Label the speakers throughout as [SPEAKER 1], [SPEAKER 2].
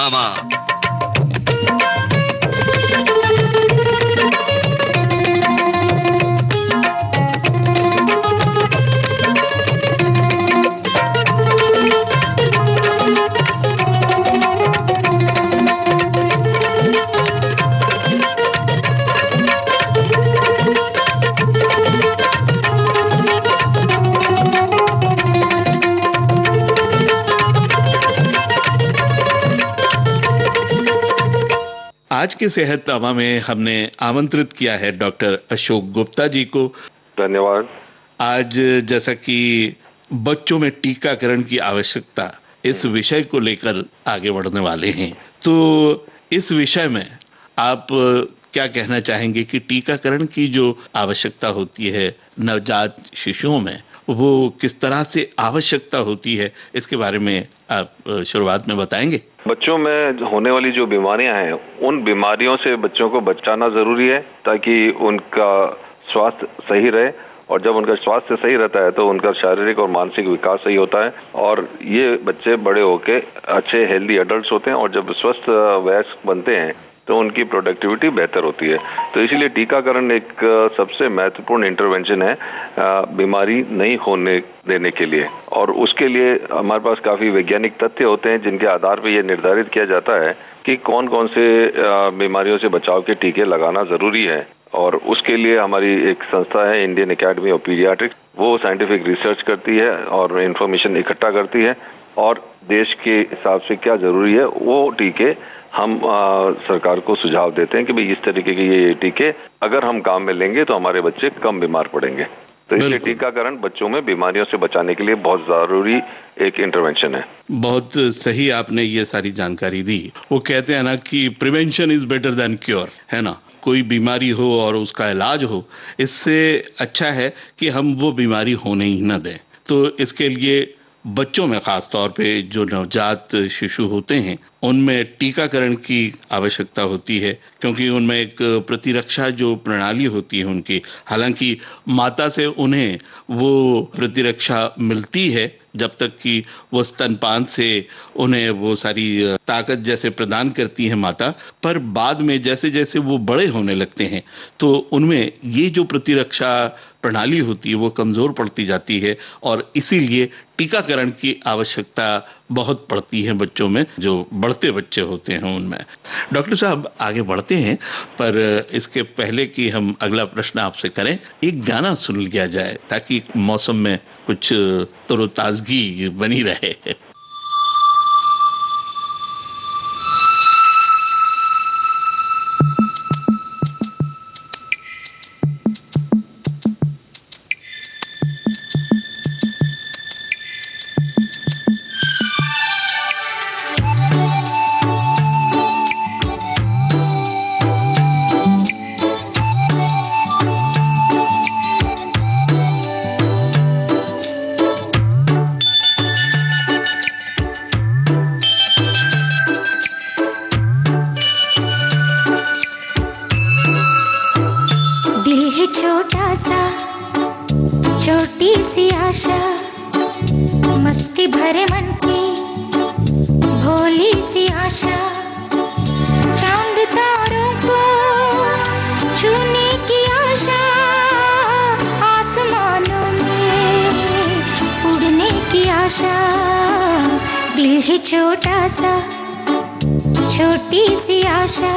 [SPEAKER 1] हंगामा।
[SPEAKER 2] आज के सेहतनामा में हमने आमंत्रित किया है डॉक्टर अशोक गुप्ता जी को।
[SPEAKER 3] धन्यवाद।
[SPEAKER 2] आज जैसा कि बच्चों में टीकाकरण की आवश्यकता, इस विषय को लेकर आगे बढ़ने वाले हैं, तो इस विषय में आप क्या कहना चाहेंगे कि टीकाकरण की जो आवश्यकता होती है नवजात शिशुओं में, वो किस तरह से आवश्यकता होती है, इसके बारे में आप शुरुआत में बताएंगे?
[SPEAKER 3] बच्चों में होने वाली जो बीमारियां हैं, उन बीमारियों से बच्चों को बचाना जरूरी है ताकि उनका स्वास्थ्य सही रहे, और जब उनका स्वास्थ्य सही रहता है तो उनका शारीरिक और मानसिक विकास सही होता है, और ये बच्चे बड़े होके अच्छे हेल्दी एडल्ट्स होते हैं, और जब स्वस्थ वयस्क बनते हैं तो उनकी प्रोडक्टिविटी बेहतर होती है। तो इसीलिए टीकाकरण एक सबसे महत्वपूर्ण इंटरवेंशन है बीमारी नहीं होने देने के लिए, और उसके लिए हमारे पास काफी वैज्ञानिक तथ्य होते हैं जिनके आधार पर यह निर्धारित किया जाता है कि कौन कौन से बीमारियों से बचाव के टीके लगाना जरूरी है। और उसके लिए हमारी एक संस्था है इंडियन एकेडमी ऑफ पीडियाट्रिक्स, वो साइंटिफिक रिसर्च करती है और इंफॉर्मेशन इकट्ठा करती है, और देश के हिसाब से क्या जरूरी है वो टीके हम सरकार को सुझाव देते हैं कि भाई इस तरीके के ये टीके अगर हम काम में लेंगे तो हमारे बच्चे कम बीमार पड़ेंगे। तो इसलिए टीकाकरण बच्चों में बीमारियों से बचाने के लिए बहुत जरूरी एक इंटरवेंशन है।
[SPEAKER 2] बहुत सही आपने ये सारी जानकारी दी। वो कहते हैं ना कि prevention is better than cure, है ना। कोई बीमारी हो और उसका इलाज हो, इससे अच्छा है कि हम वो बीमारी होने ही ना दें। तो इसके लिए बच्चों में खास तौर पे जो नवजात शिशु होते हैं, उनमें टीकाकरण की आवश्यकता होती है, क्योंकि उनमें एक प्रतिरक्षा जो प्रणाली होती है उनकी, हालांकि माता से उन्हें वो प्रतिरक्षा मिलती है जब तक कि वो स्तनपान से उन्हें वो सारी ताकत जैसे प्रदान करती है माता, पर बाद में जैसे जैसे वो बड़े होने लगते हैं तो उनमें ये जो प्रतिरक्षा प्रणाली होती है वो कमजोर पड़ती जाती है, और इसीलिए टीकाकरण की आवश्यकता बहुत पड़ती है बच्चों में, जो बढ़ते बच्चे होते हैं उनमें। डॉक्टर साहब आगे बढ़ते हैं, पर इसके पहले कि हम अगला प्रश्न आपसे करें, एक गाना सुन लिया जाए ताकि मौसम में कुछ तरोताजगी बनी रहे।
[SPEAKER 4] छोटा सा छोटी सी आशा, मस्ती भरे मन की भोली सी आशा, चांद तारों को छूने की आशा, आसमानों में उड़ने की आशा। दिल है छोटा सा छोटी सी आशा,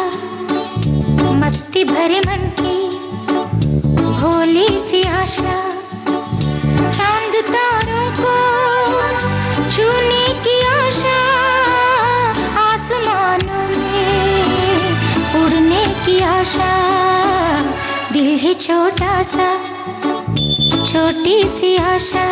[SPEAKER 4] मस्ती भरे मन की भोली सी आशा, चांद तारों को छूने की आशा, आसमानों में उड़ने की आशा। दिल है छोटा सा छोटी सी आशा।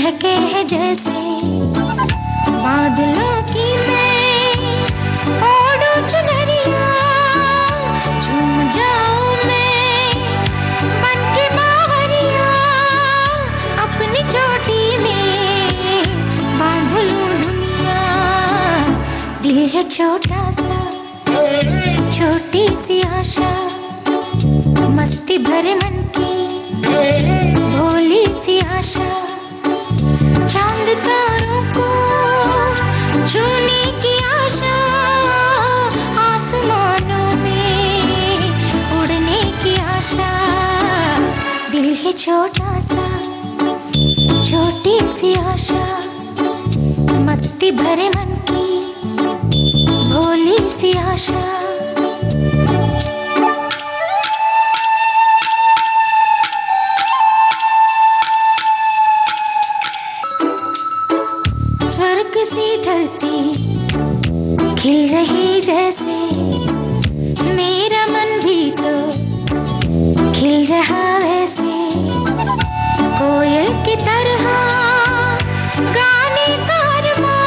[SPEAKER 4] महके है जैसे बादलों की मैं ओढ़ू चुनरिया, झूम जाऊं मैं बन के बावरिया, अपनी चोटी में बांध लूं दुनिया। दिल है छोटा सा, छोटी सी आशा, मस्ती भरे मन की भोली सी आशा, चांद तारों को छूने की आशा, आसमानों में उड़ने की आशा। दिल है छोटा सा, छोटी सी आशा, मस्ती भरे मन की भोली सी आशा। स्वर्ग सी धरती खिल रही जैसे, मेरा मन भी तो खिल रहा वैसे, कोयल की तरह गाने का अरमां,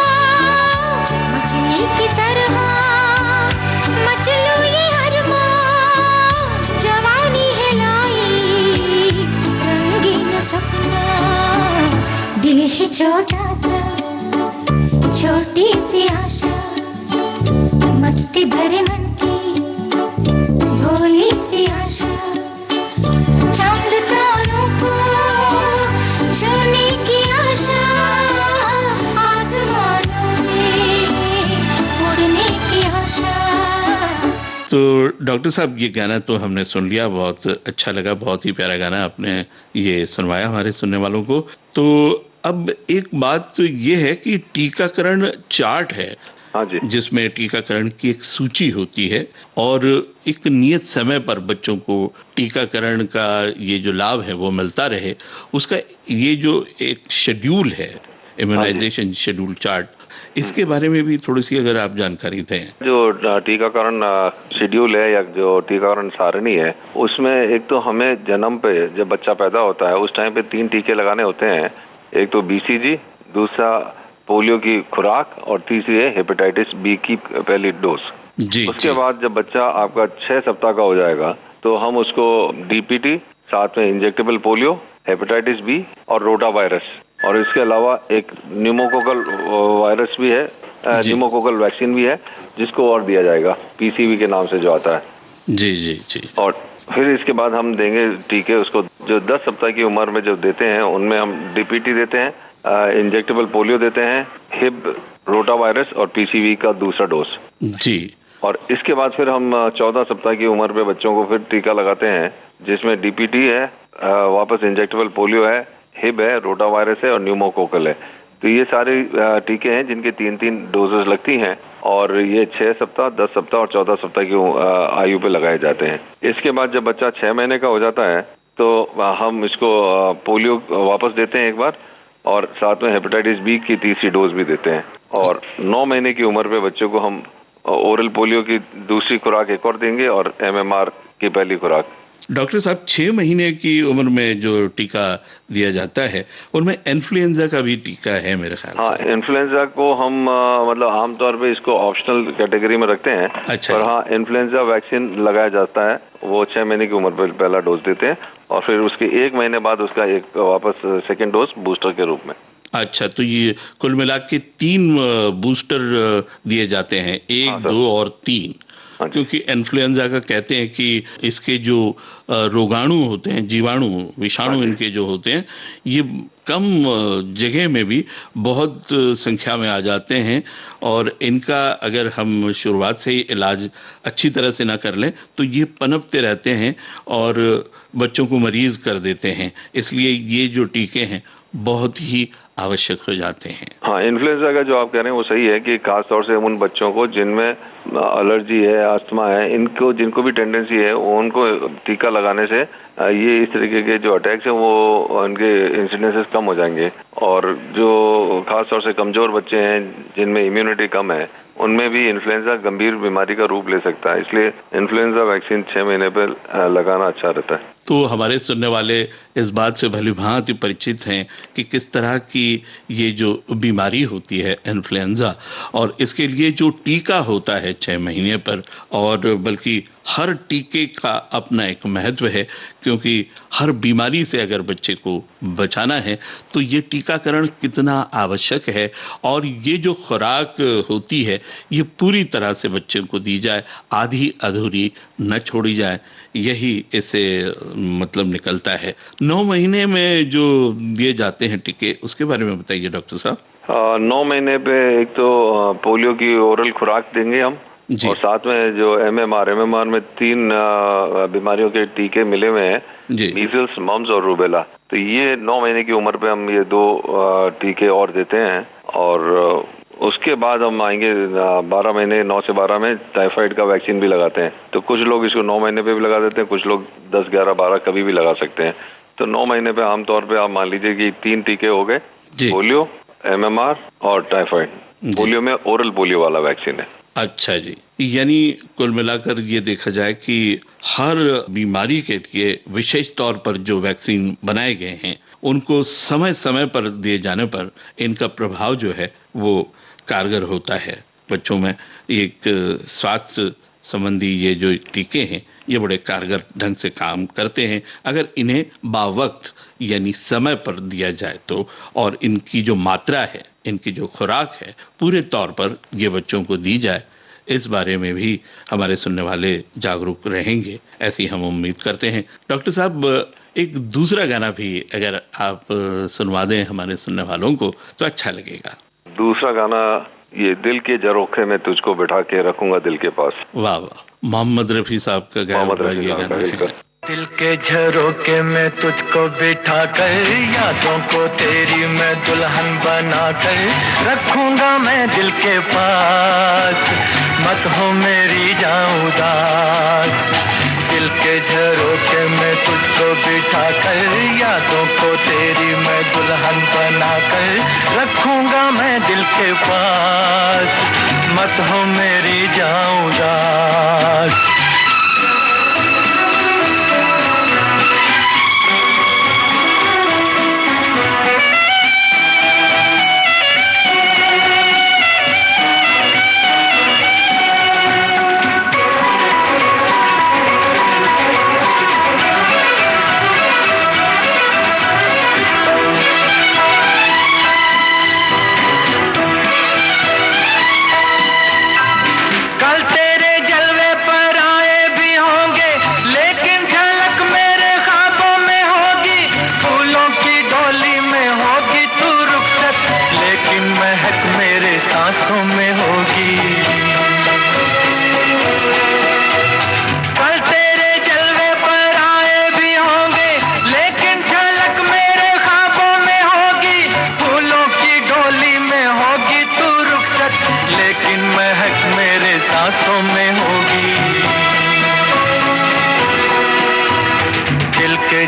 [SPEAKER 4] मछली की तरह मचलूं ये अरमां, जवानी है लाई रंगीन सपना। दिल है छोटा सा, छोटी सी आशा, मस्ती भरे मन की भोली सी आशा, चांद तारों को छूने की आशा, आसमानों में उड़ने की आशा।
[SPEAKER 2] तो डॉक्टर साहब, ये गाना तो हमने सुन लिया, बहुत अच्छा लगा, बहुत ही प्यारा गाना आपने ये सुनवाया हमारे सुनने वालों को। तो अब एक बात तो ये है कि टीकाकरण चार्ट है,
[SPEAKER 3] हाँ जी,
[SPEAKER 2] जिसमें टीकाकरण की एक सूची होती है और एक नियत समय पर बच्चों को टीकाकरण का ये जो लाभ है वो मिलता रहे, उसका ये जो एक शेड्यूल है, इम्यूनाइजेशन शेड्यूल चार्ट, इसके बारे में भी थोड़ी सी अगर आप जानकारी दें।
[SPEAKER 3] जो टीकाकरण शेड्यूल है या जो टीकाकरण सारणी है, उसमें एक तो हमें जन्म पे जब बच्चा पैदा होता है उस टाइम पे 3 टीके लगाने होते हैं। एक तो BCG, दूसरा पोलियो की खुराक और तीसरी है हेपेटाइटिस बी की पहली डोज। उसके बाद जब बच्चा आपका 6 सप्ताह का हो जाएगा तो हम उसको DPT, साथ में इंजेक्टेबल पोलियो, हेपेटाइटिस बी और रोटा वायरस, और इसके अलावा एक न्यूमोकोकल वायरस भी है, न्यूमोकोकल वैक्सीन भी है, जिसको और दिया जाएगा PCV के नाम से जो आता है।
[SPEAKER 2] जी जी जी।
[SPEAKER 3] और फिर इसके बाद हम देंगे टीके उसको, जो 10 सप्ताह की उम्र में जो देते हैं उनमें हम DPT देते हैं, इंजेक्टेबल पोलियो देते हैं, हिब, रोटा वायरस और PCV का दूसरा डोज
[SPEAKER 2] जी।
[SPEAKER 3] और इसके बाद फिर हम 14 सप्ताह की उम्र पे बच्चों को फिर टीका लगाते हैं, जिसमें DPT है, वापस इंजेक्टेबल पोलियो है, हिब है, रोटा वायरस है और न्यूमोकोकल है। तो ये सारे टीके हैं जिनके 3-3 डोजेस लगती हैं और ये 6 सप्ताह, 10 सप्ताह और 14 सप्ताह की आयु पे लगाए जाते हैं। इसके बाद जब बच्चा 6 महीने का हो जाता है तो हम इसको पोलियो वापस देते हैं एक बार, और साथ में हेपेटाइटिस बी की तीसरी डोज भी देते हैं। और 9 महीने की उम्र पे बच्चों को हम ओरल पोलियो की दूसरी खुराक एक और देंगे और MMR की पहली खुराक।
[SPEAKER 2] डॉक्टर साहब, 6 महीने की उम्र में जो टीका दिया जाता है उनमें इन्फ्लुएंजा का भी टीका है मेरे ख्याल से।
[SPEAKER 3] हाँ, इन्फ्लुएंजा को हम मतलब आमतौर पे इसको ऑप्शनल कैटेगरी में रखते हैं।
[SPEAKER 2] अच्छा।
[SPEAKER 3] पर हाँ, इन्फ्लुएंजा वैक्सीन लगाया जाता है, वो 6 महीने की उम्र पर पहला डोज देते हैं और फिर उसके 1 महीने बाद उसका एक वापस सेकेंड डोज बूस्टर के रूप में।
[SPEAKER 2] अच्छा, तो ये कुल मिला के 3 बूस्टर दिए जाते हैं, 1, 2 और 3, क्योंकि इन्फ्लुएंजा का कहते हैं कि इसके जो रोगाणु होते हैं, जीवाणु, विषाणु इनके जो होते हैं, ये कम जगह में भी बहुत संख्या में आ जाते हैं और इनका अगर हम शुरुआत से ही इलाज अच्छी तरह से ना कर लें तो ये पनपते रहते हैं और बच्चों को मरीज कर देते हैं। इसलिए ये जो टीके हैं बहुत ही आवश्यक हो जाते हैं।
[SPEAKER 3] हाँ, इन्फ्लुएंजा का जो आप कह रहे हैं वो सही है कि खास तौर से उन बच्चों को जिनमें एलर्जी है, अस्थमा है, इनको जिनको भी टेंडेंसी है उनको टीका लगाने से ये इस तरीके के जो अटैक्स हैं वो उनके इंसिडेंसेस कम हो जाएंगे। और जो खास तौर से कमजोर बच्चे हैं जिनमें इम्यूनिटी कम है उनमें भी इन्फ्लुएंजा गंभीर बीमारी का रूप ले सकता है। इसलिए इन्फ्लुएंजा वैक्सीन 6 महीने पर लगाना अच्छा रहता है।
[SPEAKER 2] तो हमारे सुनने वाले इस बात से भलीभांति परिचित हैं कि किस तरह की ये जो बीमारी होती है इन्फ्लुएंजा, और इसके लिए जो टीका होता है 6 महीने पर, और बल्कि हर टीके का अपना एक महत्व है, क्योंकि हर बीमारी से अगर बच्चे को बचाना है तो ये टीकाकरण कितना आवश्यक है, और ये जो खुराक होती है ये पूरी तरह से बच्चे को दी जाए, आधी अधूरी न छोड़ी जाए, यही इससे मतलब निकलता है। 9 महीने में जो दिए जाते हैं टीके, उसके बारे में बताइए डॉक्टर साहब।
[SPEAKER 3] 9 महीने पे एक तो पोलियो की ओरल खुराक देंगे हम, और साथ में जो एमएमआर में 3 बीमारियों के टीके मिले हुए हैं, मीजल्स, मम्स और रूबेला। तो ये 9 महीने की उम्र पे हम ये 2 टीके और देते हैं, और उसके बाद हम आएंगे 12 महीने, 9 से 12 में टाइफाइड का वैक्सीन भी लगाते हैं। तो कुछ लोग इसको 9 महीने पे भी लगा देते हैं, कुछ लोग 10, 11, 12 कभी भी लगा सकते हैं। तो 9 महीने पे आमतौर पे आप मान लीजिए कि 3 टीके हो गए, पोलियो, एमएमआर और टाइफाइड। पोलियो में ओरल पोलियो वाला वैक्सीन है।
[SPEAKER 2] अच्छा जी, यानी कुल मिलाकर ये देखा जाए कि हर बीमारी के लिए विशेष तौर पर जो वैक्सीन बनाए गए हैं उनको समय समय पर दिए जाने पर इनका प्रभाव जो है वो कारगर होता है बच्चों में। एक स्वास्थ्य संबंधी ये जो टीके हैं ये बड़े कारगर ढंग से काम करते हैं अगर इन्हें बावक्त यानी समय पर दिया जाए तो, और इनकी जो मात्रा है, इनकी जो खुराक है, पूरे तौर पर ये बच्चों को दी जाए। इस बारे में भी हमारे सुनने वाले जागरूक रहेंगे, ऐसी हम उम्मीद करते हैं। डॉक्टर साहब, एक दूसरा गाना भी अगर आप सुनवा दें हमारे सुनने वालों को तो अच्छा लगेगा।
[SPEAKER 3] दूसरा गाना ये दिल के झरोखे में तुझको बिठा के रखूंगा दिल के पास।
[SPEAKER 2] वाह वाह, मोहम्मद रफी साहब का गाया हुआ ये गाना है।
[SPEAKER 1] दिल के झरोखे में तुझको बिठा कर, यादों को तेरी मैं दुल्हन बना कर रखूंगा मैं दिल के पास, मत हो मेरी जाऊं उदास। दिल के झरोखे में तुझको बिठा कर, यादों को तेरी मैं दुल्हन बना कर रखूंगा मैं दिल के पास, मत हो मेरी जाऊं उदास।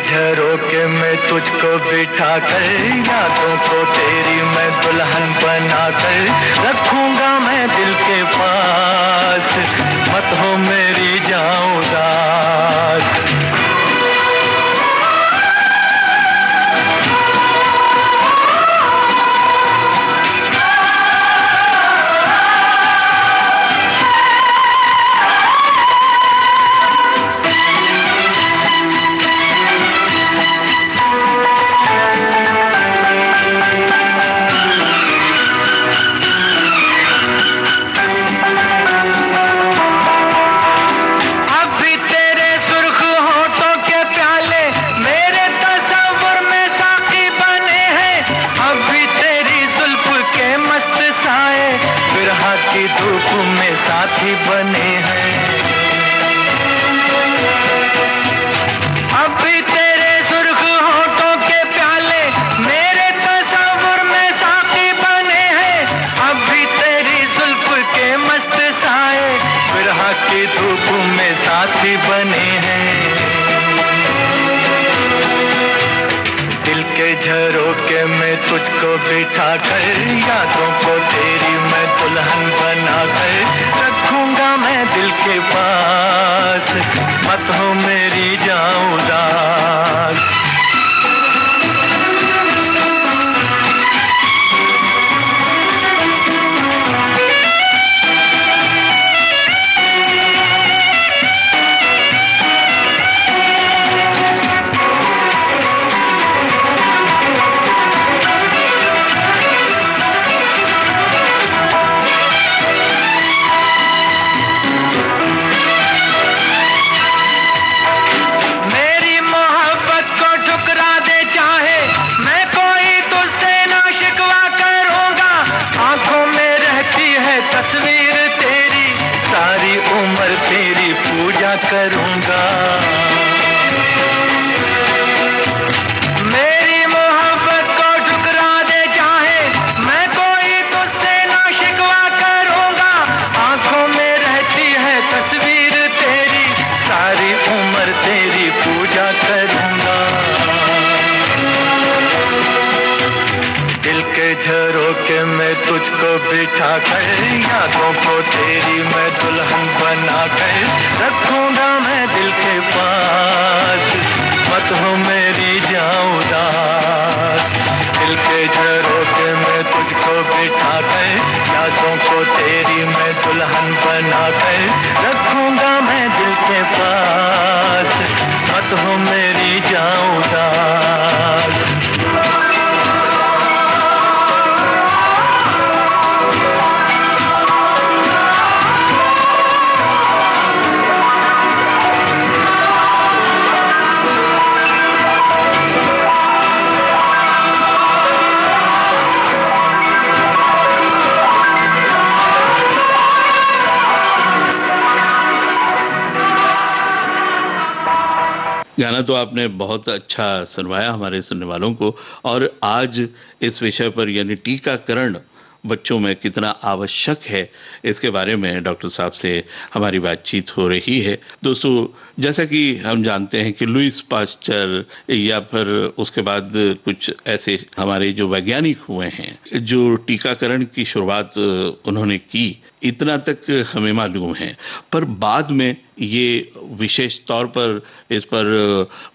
[SPEAKER 1] झरोखे में तुझको बिठा कर, यादों को तेरी मैं दुल्हन बना कर रखूंगा मैं दिल के पास, मत हो मेरी जाऊं उदास। झरोखे में तुझको बिठा कर, यादों को तेरी मैं दुल्हन बना कर रखूंगा रखूंगा मैं दिल के पास, मत हो मेरी जाऊं उदास। करूंगा मेरी मोहब्बत को ठुकरा दे चाहे, मैं कोई तुझसे ना शिकवा करूंगा। आंखों में रहती है तस्वीर तेरी, सारी उम्र तेरी पूजा करूंगा। दिल के झरोखे में तुझको बिठा कर, यादों को तेरी मैं दुल्हन बना कर रखूंगा मैं दिल के पास, मत हो मेरी जाऊं उदास। दिल के झरोखे में तुझको बिठा कर, यादों को तेरी मैं दुल्हन बना कर रखूंगा मैं दिल के पास, मत हो मेरी जाऊं उदास।
[SPEAKER 2] गाना तो आपने बहुत अच्छा सुनवाया हमारे सुनने वालों को। और आज इस विषय पर यानी टीकाकरण बच्चों में कितना आवश्यक है, इसके बारे में डॉक्टर साहब से हमारी बातचीत हो रही है। दोस्तों, जैसा कि हम जानते हैं कि लुईस पास्चर या फिर उसके बाद कुछ ऐसे हमारे जो वैज्ञानिक हुए हैं, जो टीकाकरण की शुरुआत उन्होंने की, इतना तक हमें मालूम है। पर बाद में ये विशेष तौर पर इस पर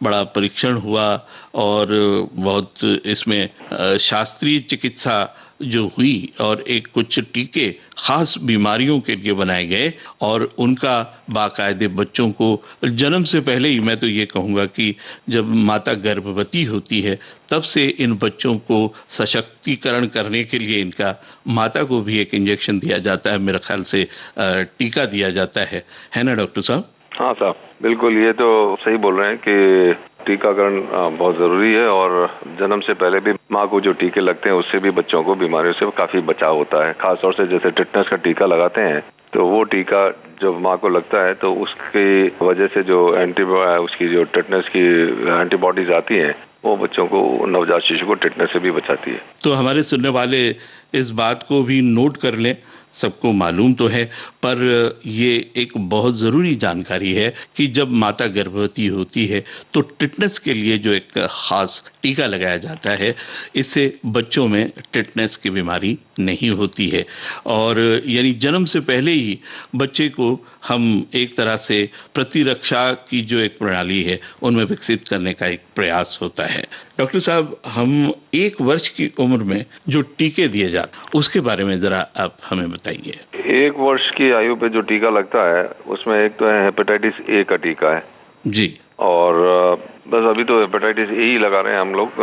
[SPEAKER 2] बड़ा परीक्षण हुआ और बहुत इसमें शास्त्रीय चिकित्सा जो हुई और एक कुछ टीके खास बीमारियों के लिए बनाए गए और उनका बाकायदे बच्चों को जन्म से पहले ही, मैं तो ये कहूँगा कि जब माता गर्भवती होती है तब से इन बच्चों को सशक्तिकरण करने के लिए इनका माता को भी एक इंजेक्शन दिया जाता है, मेरे ख्याल से टीका दिया जाता है ना डॉक्टर साहब?
[SPEAKER 3] हाँ साहब, बिल्कुल, ये तो सही बोल रहे हैं कि टीकाकरण बहुत जरूरी है और जन्म से पहले भी माँ को जो टीके लगते हैं उससे भी बच्चों को बीमारियों से काफी बचाव होता है। खासतौर से जैसे टिटनेस का टीका लगाते हैं तो वो टीका जब माँ को लगता है तो उसकी वजह से जो उसकी जो टिटनेस की एंटीबॉडीज आती हैं वो बच्चों को, नवजात शिशु को टिटनेस से भी बचाती है।
[SPEAKER 2] तो हमारे सुनने वाले इस बात को भी नोट कर लें, सबको मालूम तो है पर ये एक बहुत ज़रूरी जानकारी है कि जब माता गर्भवती होती है तो टिटनेस के लिए जो एक खास टीका लगाया जाता है, इससे बच्चों में टिटनेस की बीमारी नहीं होती है और यानी जन्म से पहले ही बच्चे को हम एक तरह से प्रतिरक्षा की जो एक प्रणाली है उनमें विकसित करने का एक प्रयास होता है। डॉक्टर साहब, हम 1 वर्ष की उम्र में जो टीके दिए जाते उसके बारे में जरा आप हमें बताइए।
[SPEAKER 3] 1 वर्ष की आयु पे जो टीका लगता है उसमें एक तो है हेपेटाइटिस ए का टीका है
[SPEAKER 2] जी,
[SPEAKER 3] और बस अभी तो हेपेटाइटिस ए ही लगा रहे हैं हम लोग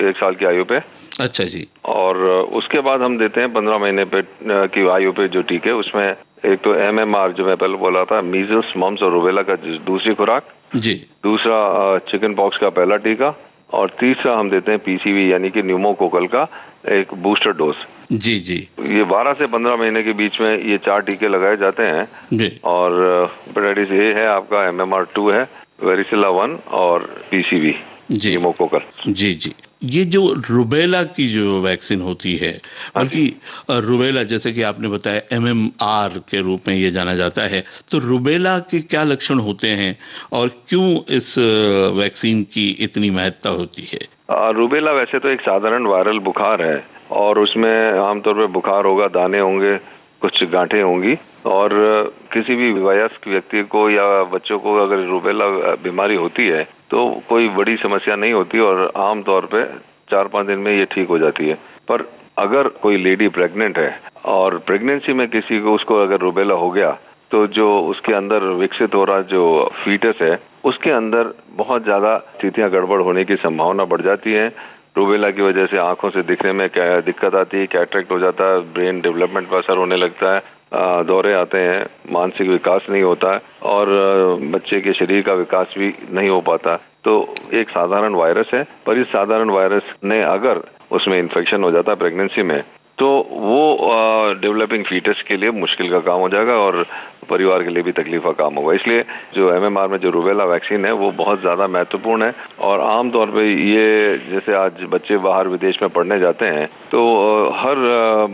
[SPEAKER 3] 1 साल की आयु पे। अच्छा जी। और उसके बाद हम देते हैं 15 महीने पे की आयु पे जो टीके, उसमें एक तो MMR जो मैं पहले बोला था, मीजल्स, मम्स और रूबेला का दूसरी खुराक जी, दूसरा चिकन पॉक्स का पहला टीका और तीसरा हम देते हैं PCV यानी कि न्यूमोकोकल का एक बूस्टर डोज। जी जी, ये 12 से 15 महीने के बीच में ये 4 टीके लगाए जाते हैं जी। और हेपेटाइटिस ए है आपका, MMR2 है, वेरिसिला 1 और PCV जी, न्यूमोकोकल। जी जी, ये जो रुबेला की जो वैक्सीन होती है, बल्कि रुबेला जैसे कि आपने बताया MMR के रूप में ये जाना जाता है, तो रुबेला के क्या लक्षण होते हैं और क्यों इस वैक्सीन की इतनी महत्ता होती है? रुबेला वैसे तो एक साधारण वायरल बुखार है और उसमें आमतौर पे बुखार होगा, दाने होंगे, कुछ गांठें होंगी और किसी भी वयस्क व्यक्ति को या बच्चों को अगर रूबेला बीमारी होती है तो कोई बड़ी समस्या नहीं होती और आम तौर पे 4-5 दिन में ये ठीक हो जाती है। पर अगर कोई लेडी प्रेग्नेंट है और प्रेगनेंसी में किसी को उसको अगर रूबेला हो गया तो जो उसके अंदर विकसित हो रहा जो फीटस है उसके अंदर बहुत ज्यादा स्थितियां गड़बड़ होने की संभावना बढ़ जाती है। रूबेला की वजह से आंखों से दिखने में क्या दिक्कत आती है, कैटरेक्ट हो जाता है, ब्रेन डेवलपमेंट पर असर होने लगता है, दौरे आते हैं, मानसिक विकास नहीं होता है और बच्चे के शरीर का विकास भी नहीं हो पाता। तो एक साधारण वायरस है, पर इस साधारण वायरस ने अगर उसमें इन्फेक्शन हो जाता है प्रेगनेंसी में तो वो डेवलपिंग फीटस के लिए मुश्किल का काम हो जाएगा और परिवार के लिए भी तकलीफ का काम होगा। इसलिए जो MMR में जो रूबेला वैक्सीन है वो बहुत ज्यादा महत्वपूर्ण है और आमतौर पे ये जैसे आज बच्चे बाहर विदेश में पढ़ने जाते हैं तो हर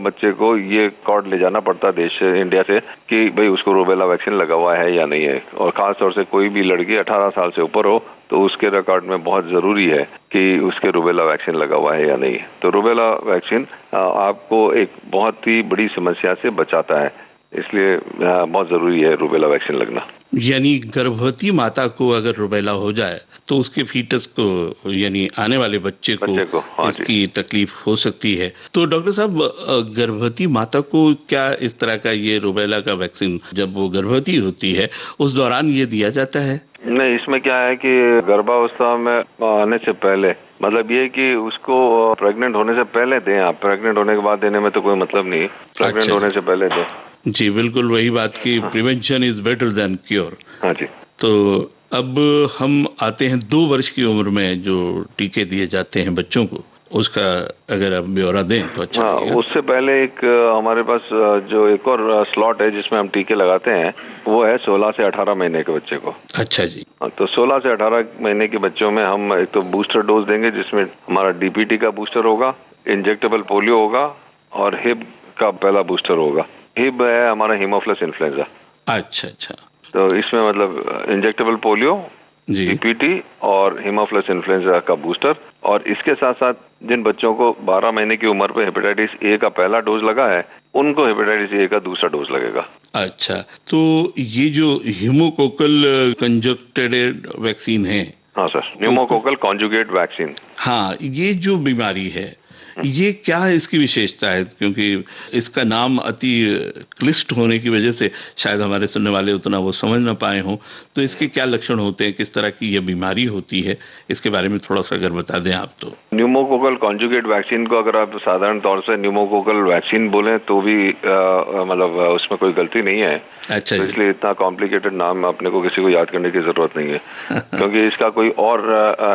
[SPEAKER 3] बच्चे को ये कार्ड ले जाना पड़ता है देश से, इंडिया से, कि भाई उसको रूबेला वैक्सीन लगा हुआ है या नहीं है। और खासतौर से कोई भी लड़की 18 साल से ऊपर हो तो उसके रिकॉर्ड में बहुत जरूरी है कि उसके रूबेला वैक्सीन लगा हुआ है या नहीं। तो रूबेला वैक्सीन आपको एक बहुत ही बड़ी समस्या से बचाता है, इसलिए बहुत जरूरी है रूबेला वैक्सीन लगना।
[SPEAKER 2] यानी गर्भवती माता को अगर रूबेला हो जाए तो उसके फीटस को यानी आने वाले बच्चे को
[SPEAKER 3] हाँ
[SPEAKER 2] इसकी तकलीफ हो सकती है। तो डॉक्टर साहब, गर्भवती माता को क्या इस तरह का ये रूबेला का वैक्सीन जब वो गर्भवती होती है उस दौरान ये दिया जाता है?
[SPEAKER 3] नहीं, इसमें क्या है कि गर्भावस्था में आने से पहले, मतलब ये कि उसको प्रेग्नेंट होने से पहले दें आप, प्रेग्नेंट होने के बाद देने में तो कोई मतलब नहीं, प्रेग्नेंट होने से पहले दें।
[SPEAKER 2] जी बिल्कुल, वही बात की prevention is better than cure.
[SPEAKER 3] हाँ जी।
[SPEAKER 2] तो अब हम आते हैं 2 वर्ष की उम्र में जो टीके दिए जाते हैं बच्चों को, उसका अगर आप ब्यौरा दें तो अच्छा
[SPEAKER 3] हाँ, उससे पहले एक हमारे पास जो एक और स्लॉट है जिसमें हम टीके लगाते हैं वो है 16 से 18 महीने के बच्चे को।
[SPEAKER 2] अच्छा जी।
[SPEAKER 3] तो 16 से 18 महीने के बच्चों में हम एक तो बूस्टर डोज देंगे जिसमें हमारा DPT का बूस्टर होगा, इंजेक्टेबल पोलियो होगा और हिब का पहला बूस्टर होगा। हिब है हमारा हीमोफ्लस इन्फ्लुएंजा।
[SPEAKER 2] अच्छा अच्छा।
[SPEAKER 3] तो इसमें मतलब इंजेक्टेबल पोलियो, DPT और हीमोफ्लस इन्फ्लुएंजा का बूस्टर, और इसके साथ साथ जिन बच्चों को 12 महीने की उम्र पे हेपेटाइटिस A का पहला डोज लगा है उनको हेपेटाइटिस A का दूसरा डोज लगेगा।
[SPEAKER 2] अच्छा, तो ये जो न्यूमोकोकल कंजक्टेड वैक्सीन है?
[SPEAKER 3] हाँ सर, न्यूमोकोकल कॉन्जुगेट वैक्सीन।
[SPEAKER 2] हाँ, ये जो बीमारी है ये क्या है, इसकी विशेषता है? क्योंकि इसका नाम अति क्लिष्ट होने की वजह से शायद हमारे सुनने वाले उतना वो समझ ना पाए हों। तो इसके क्या लक्षण होते हैं, किस तरह की ये बीमारी होती है, इसके बारे में थोड़ा सा अगर बता दें आप तो।
[SPEAKER 3] न्यूमोकोकल कॉन्जुगेट वैक्सीन को अगर आप साधारण तौर से न्यूमोकोकल वैक्सीन बोलें तो भी मतलब उसमें कोई गलती नहीं है।
[SPEAKER 2] अच्छा,
[SPEAKER 3] तो इसलिए इतना कॉम्प्लिकेटेड नाम अपने को किसी को याद करने की जरूरत नहीं है क्योंकि इसका कोई और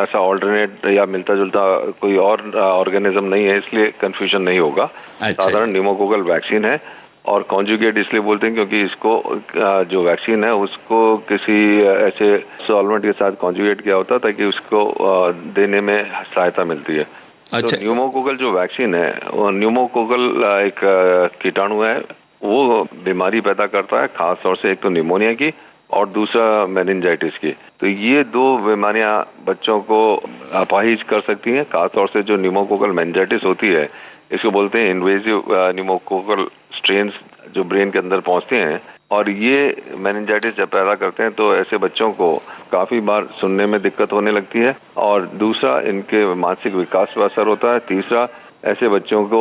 [SPEAKER 3] ऐसा ऑल्टरनेट या मिलता जुलता कोई और ऑर्गेनिज्म नहीं है, इसलिए कंफ्यूजन नहीं होगा। साधारण न्यूमोकोकल वैक्सीन है और कॉन्जुगेट इसलिए बोलते हैं क्योंकि इसको जो वैक्सीन है उसको किसी ऐसे सॉल्वेंट के साथ कॉन्जुगेट किया होता है ताकि उसको देने में सहायता मिलती है।
[SPEAKER 2] अच्छा।
[SPEAKER 3] तो न्यूमोकोकल जो वैक्सीन है वो न्यूमोकोकल एक कीटाणु है, वो बीमारी पैदा करता है, खास तौर से एक तो निमोनिया की और दूसरा मेनिंजाइटिस की। तो ये 2 बीमारियां बच्चों को अपाहिज कर सकती हैं। खास तौर से जो न्यूमोकोकल मेनिंजाइटिस होती है इसको बोलते हैं इन्वेजिव न्यूमोकोकल स्ट्रेन्स जो ब्रेन के अंदर पहुंचते हैं और ये मेनिंजाइटिस जब पैदा करते हैं तो ऐसे बच्चों को काफी बार सुनने में दिक्कत होने लगती है और दूसरा इनके मानसिक विकास पर असर होता है, तीसरा ऐसे बच्चों को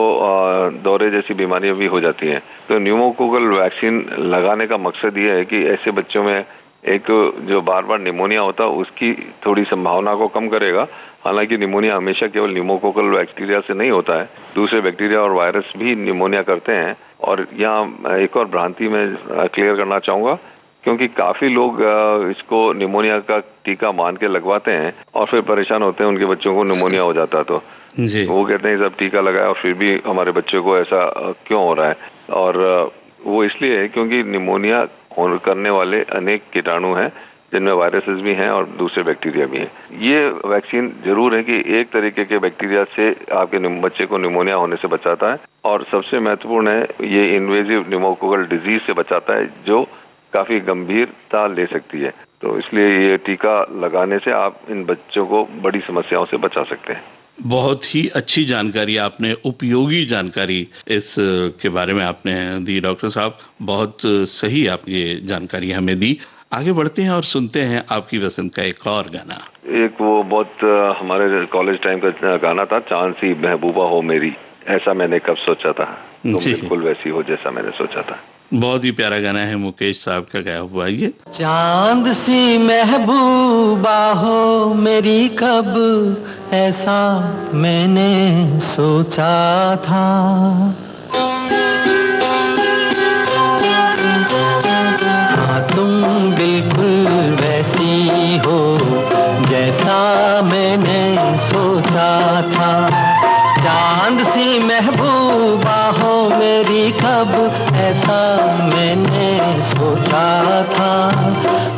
[SPEAKER 3] दौरे जैसी बीमारियां भी हो जाती हैं। तो न्यूमोकोकल वैक्सीन लगाने का मकसद ये है कि ऐसे बच्चों में एक जो बार बार निमोनिया होता है उसकी थोड़ी संभावना को कम करेगा। हालांकि निमोनिया हमेशा केवल न्यूमोकोकल बैक्टीरिया से नहीं होता है, दूसरे बैक्टीरिया और वायरस भी निमोनिया करते हैं। और यहाँ एक और भ्रांति में क्लियर करना चाहूँगा क्योंकि काफी लोग इसको निमोनिया का टीका मान के लगवाते हैं और फिर परेशान होते हैं उनके बच्चों को निमोनिया हो जाता है तो
[SPEAKER 2] जी।
[SPEAKER 3] वो कहते हैं सब टीका लगाया और फिर भी हमारे बच्चे को ऐसा क्यों हो रहा है। और वो इसलिए है क्योंकि निमोनिया करने वाले अनेक कीटाणु हैं जिनमें वायरसेस भी हैं और दूसरे बैक्टीरिया भी हैं। ये वैक्सीन जरूर है कि एक तरीके के बैक्टीरिया से आपके बच्चे को निमोनिया होने से बचाता है और सबसे महत्वपूर्ण है ये इन्वेजिव न्यूमोकोकल डिजीज से बचाता है जो काफी गंभीरता ले सकती है। तो इसलिए ये टीका लगाने से आप इन बच्चों को बड़ी समस्याओं से बचा सकते हैं।
[SPEAKER 2] बहुत ही अच्छी जानकारी आपने, उपयोगी जानकारी इस के बारे में आपने दी डॉक्टर साहब। बहुत सही आप ये जानकारी हमें दी। आगे बढ़ते हैं और सुनते हैं आपकी पसंद का एक और गाना।
[SPEAKER 3] एक वो बहुत हमारे कॉलेज टाइम का गाना था, चांद सी महबूबा हो मेरी, ऐसा मैंने कब सोचा था, तुम बिल्कुल वैसी हो जैसा मैंने सोचा था।
[SPEAKER 2] बहुत ही प्यारा गाना है, मुकेश साहब का गाया हुआ। ये
[SPEAKER 1] चांद सी महबूबा हो मेरी, कब ऐसा मैंने सोचा था। हाँ तुम बिल्कुल वैसी हो जैसा मैंने सोचा था। चांद सी महबूबा हो मेरी, कब ऐसा मैंने सोचा था।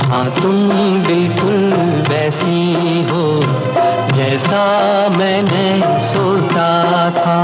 [SPEAKER 1] हाँ तुम बिल्कुल वैसी हो जैसा मैंने सोचा था।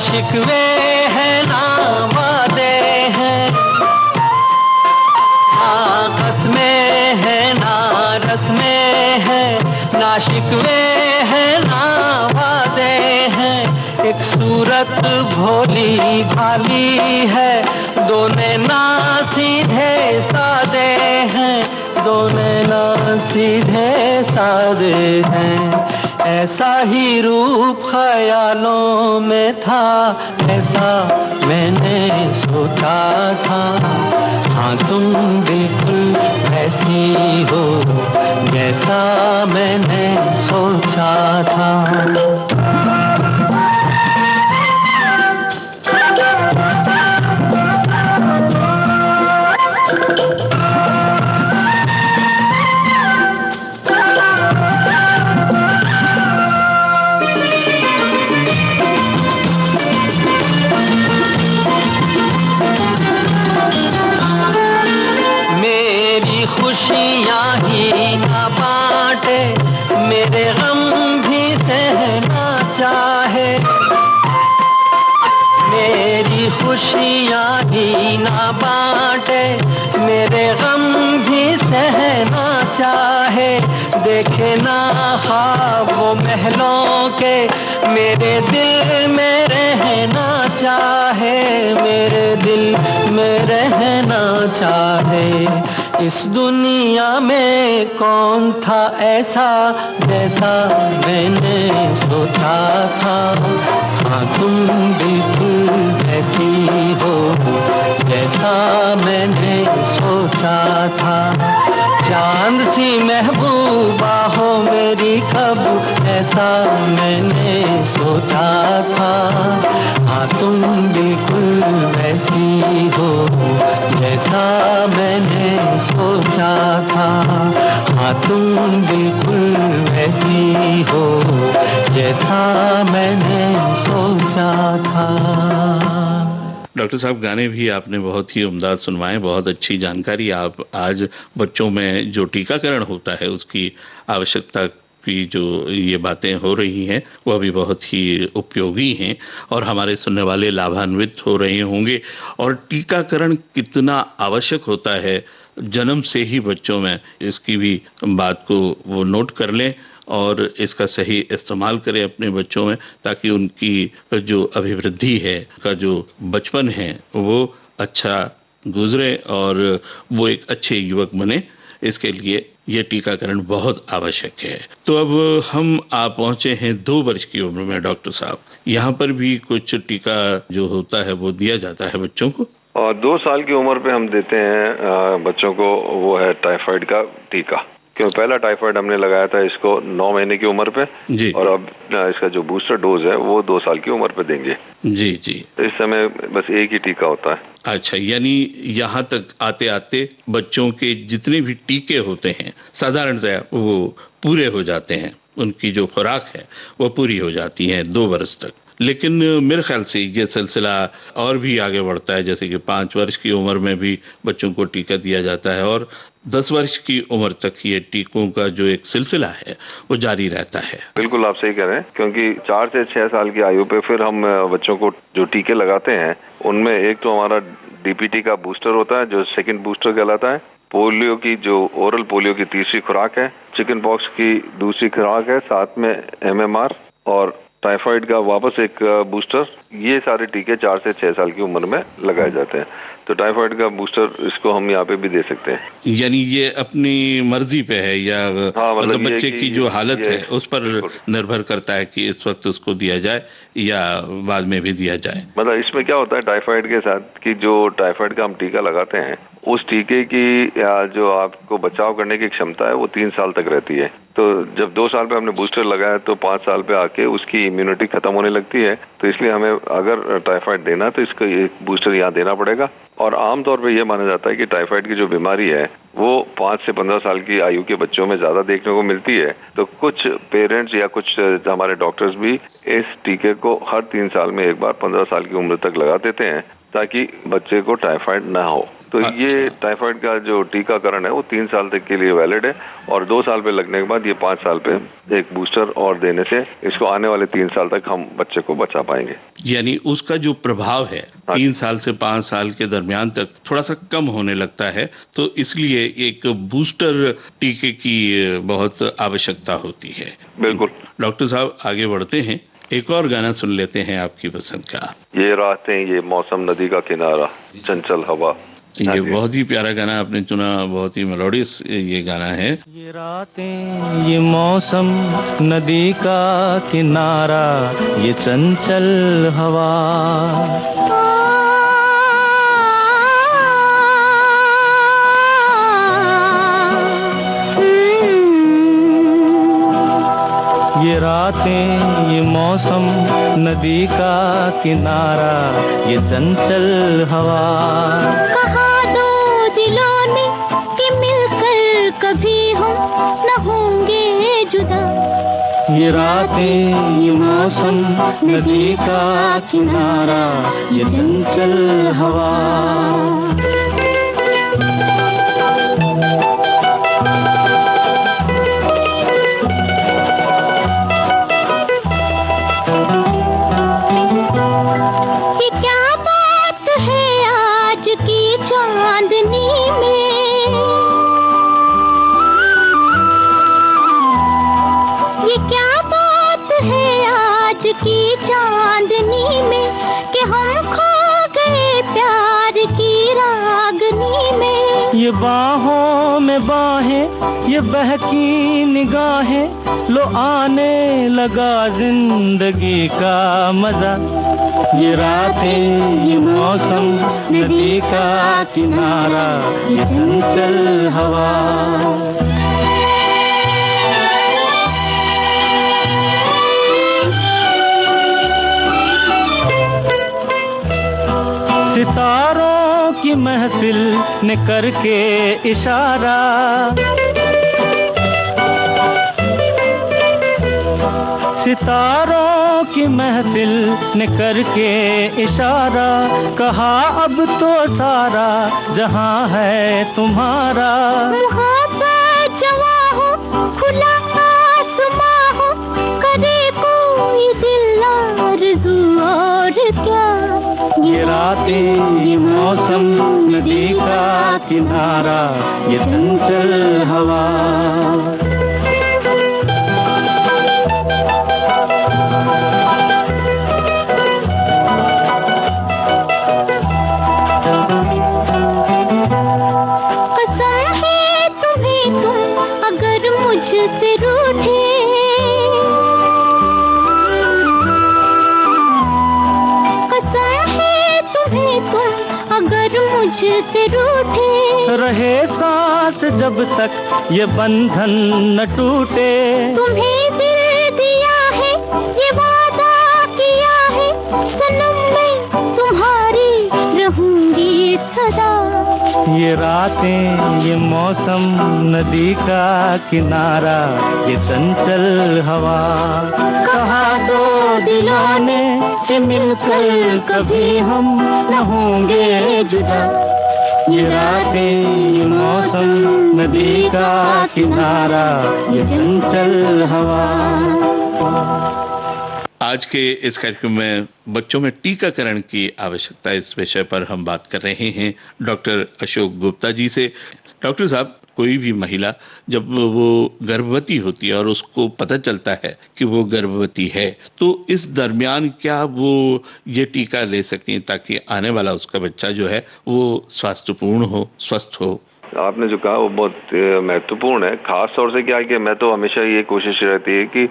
[SPEAKER 1] शिकवे हैं ना वादे हैं, ना कसमें हैं ना रस्में हैं, ना शिकवे हैं ना वादे हैं। एक सूरत भोली भाली है, दोनों ना सीधे सादे हैं, दोनों ना सीधे सादे हैं। ऐसा ही रूप ख्यालों में था, ऐसा मैंने सोचा था। हाँ तुम बिल्कुल ऐसी हो जैसा मैंने सोचा था। खुशियाँ ही ना बांटे, मेरे गम भी सहना चाहे। मेरी खुशियाँ ही ना बांटे, मेरे गम भी सहना चाहे। देखे ना ख्वाब वो महलों के, मेरे दिल में रहना चाहे, मेरे दिल में रहना चाहे। इस दुनिया में कौन था ऐसा जैसा मैंने सोचा था। हाँ तुम बिल्कुल ऐसी हो जैसा मैंने सोचा था। चांद सी महबूबा हो मेरी, कब ऐसा मैंने सोचा था। हाँ तुम बिल्कुल वैसी हो जैसा मैंने सोचा था। हाँ तुम बिल्कुल वैसी हो जैसा मैंने सोचा था।
[SPEAKER 2] डॉक्टर साहब, गाने भी आपने बहुत ही उम्दा सुनवाए, बहुत अच्छी जानकारी। आप आज बच्चों में जो टीकाकरण होता है उसकी आवश्यकता की जो ये बातें हो रही हैं वह भी बहुत ही उपयोगी हैं और हमारे सुनने वाले लाभान्वित हो रहे होंगे। और टीकाकरण कितना आवश्यक होता है जन्म से ही बच्चों में, इसकी भी बात को वो नोट कर लें और इसका सही इस्तेमाल करें अपने बच्चों में, ताकि उनकी जो अभिवृद्धि है, का जो बचपन है वो अच्छा गुजरे और वो एक अच्छे युवक बने। इसके लिए ये टीकाकरण बहुत आवश्यक है। तो अब हम आ पहुंचे हैं 2 वर्ष की उम्र में डॉक्टर साहब। यहाँ पर भी कुछ टीका जो होता है वो दिया जाता है बच्चों को।
[SPEAKER 3] और 2 साल की उम्र पे हम देते हैं बच्चों को, वो है टाइफाइड का टीका। क्यों पहला टाइफाइड हमने लगाया था इसको 9 महीने की उम्र पे जी। और अब इसका जो बूस्टर डोज है वो 2 साल की उम्र पे देंगे जी जी। इस समय बस एक ही टीका होता है।
[SPEAKER 2] अच्छा, यानी यहाँ तक आते आते बच्चों के जितने भी टीके होते हैं साधारणतया वो पूरे हो जाते हैं, उनकी जो खुराक है वो पूरी हो जाती है 2 वर्ष तक। लेकिन मेरे ख्याल से ये सिलसिला और भी आगे बढ़ता है, जैसे कि 5 वर्ष की उम्र में भी बच्चों को टीका दिया जाता है और 10 वर्ष की उम्र तक ये टीकों का जो एक सिलसिला है वो जारी रहता है।
[SPEAKER 3] बिल्कुल आप सही कह रहे हैं, क्योंकि 4 से 6 साल की आयु पे फिर हम बच्चों को जो टीके लगाते हैं उनमें एक तो हमारा डीपीटी का बूस्टर होता है जो सेकंड बूस्टर कहलाता है, पोलियो की जो ओरल पोलियो की तीसरी खुराक है, चिकन पॉक्स की दूसरी खुराक है, साथ में एमएमआर और टाइफाइड का वापस एक बूस्टर। ये सारे टीके 4 से 6 साल की उम्र में लगाए जाते हैं। तो टाइफाइड का बूस्टर इसको हम यहाँ पे भी दे सकते हैं।
[SPEAKER 2] यानी ये अपनी मर्जी पे है या मतलब बच्चे की जो हालत है उस पर निर्भर करता है कि इस वक्त उसको दिया जाए या बाद में भी दिया जाए।
[SPEAKER 3] मतलब इसमें क्या होता है टाइफाइड के साथ कि जो टाइफाइड का हम टीका लगाते हैं उस टीके की जो आपको बचाव करने की क्षमता है वो 3 साल तक रहती है। तो जब 2 साल पे हमने बूस्टर लगाया तो 5 साल पे आके उसकी इम्यूनिटी खत्म होने लगती है। तो इसलिए हमें अगर टाइफाइड देना तो इसका एक बूस्टर यहाँ देना पड़ेगा। और आमतौर पे ये माना जाता है कि टाइफाइड की जो बीमारी है वो 5 से 15 साल की आयु के बच्चों में ज्यादा देखने को मिलती है। तो कुछ पेरेंट्स या कुछ हमारे डॉक्टर्स भी इस टीके को हर 3 साल में एक बार 15 साल की उम्र तक लगा देते हैं ताकि बच्चे को टाइफाइड ना हो। तो ये टाइफाइड का जो टीकाकरण है वो 3 साल तक के लिए वैलिड है और 2 साल पे लगने के बाद ये 5 साल पे एक बूस्टर और देने से इसको आने वाले 3 साल तक हम बच्चे को बचा पाएंगे।
[SPEAKER 2] यानी उसका जो प्रभाव है 3 साल से 5 साल के दरमियान तक थोड़ा सा कम होने लगता है, तो इसलिए एक बूस्टर टीके की बहुत आवश्यकता होती है।
[SPEAKER 3] बिल्कुल
[SPEAKER 2] डॉक्टर साहब आगे बढ़ते हैं, एक और गाना सुन लेते हैं आपकी पसंद का।
[SPEAKER 3] ये रातें ये मौसम नदी का किनारा चंचल हवा।
[SPEAKER 2] ये बहुत ही प्यारा गाना आपने चुना, बहुत ही मेलोडियस ये गाना है।
[SPEAKER 1] ये रातें ये मौसम नदी का किनारा ये चंचल हवा, ये रातें ये मौसम नदी का किनारा ये चंचल हवा।
[SPEAKER 4] कहा दो दिलों ने कि मिलकर कभी हम न होंगे जुदा।
[SPEAKER 1] ये रातें ये मौसम नदी का किनारा ये चंचल हवा। ये बाहों में बाहें ये बहकी निगाहें लो आने लगा जिंदगी का मजा। ये रातें ये मौसम नदी का किनारा ये चंचल हवा। सितारों की महफिल ने करके इशारा, सितारों की महफिल ने करके इशारा, कहा अब तो सारा जहां है तुम्हारा।
[SPEAKER 4] मोहब्बत जवां हो खुला आसमां हो करे कोई दिल आरज़ू और क्या।
[SPEAKER 1] ये रातें ये मौसम नदी का किनारा ये चंचल हवा।
[SPEAKER 4] कसम है तुम्हें तुम अगर मुझसे रूठे, अगर मुझसे रूठे,
[SPEAKER 1] रहे सांस जब तक ये बंधन न टूटे।
[SPEAKER 4] तुम्हें दिल दिया है ये वादा किया है सनम मैं तुम्हारी रहूंगी सदा।
[SPEAKER 1] ये रातें, ये मौसम, नदी का किनारा, ये चंचल हवा, कहा दो दिलों ने कि मिलकर कभी हम न होंगे जुदा। ये रातें, ये मौसम, नदी का किनारा, ये चंचल हवा।
[SPEAKER 2] आज के इस कार्यक्रम में बच्चों में टीकाकरण की आवश्यकता इस विषय पर हम बात कर रहे हैं डॉक्टर अशोक गुप्ता जी से। डॉक्टर साहब, कोई भी महिला जब वो गर्भवती होती है और उसको पता चलता है कि वो गर्भवती है, तो इस दरमियान क्या वो ये टीका ले सकती है ताकि आने वाला उसका बच्चा जो है वो स्वास्थ्यपूर्ण हो, स्वस्थ हो?
[SPEAKER 3] आपने जो कहा वो बहुत महत्वपूर्ण है। खास तौर से क्या है कि मैं तो हमेशा ये कोशिश रहती है कि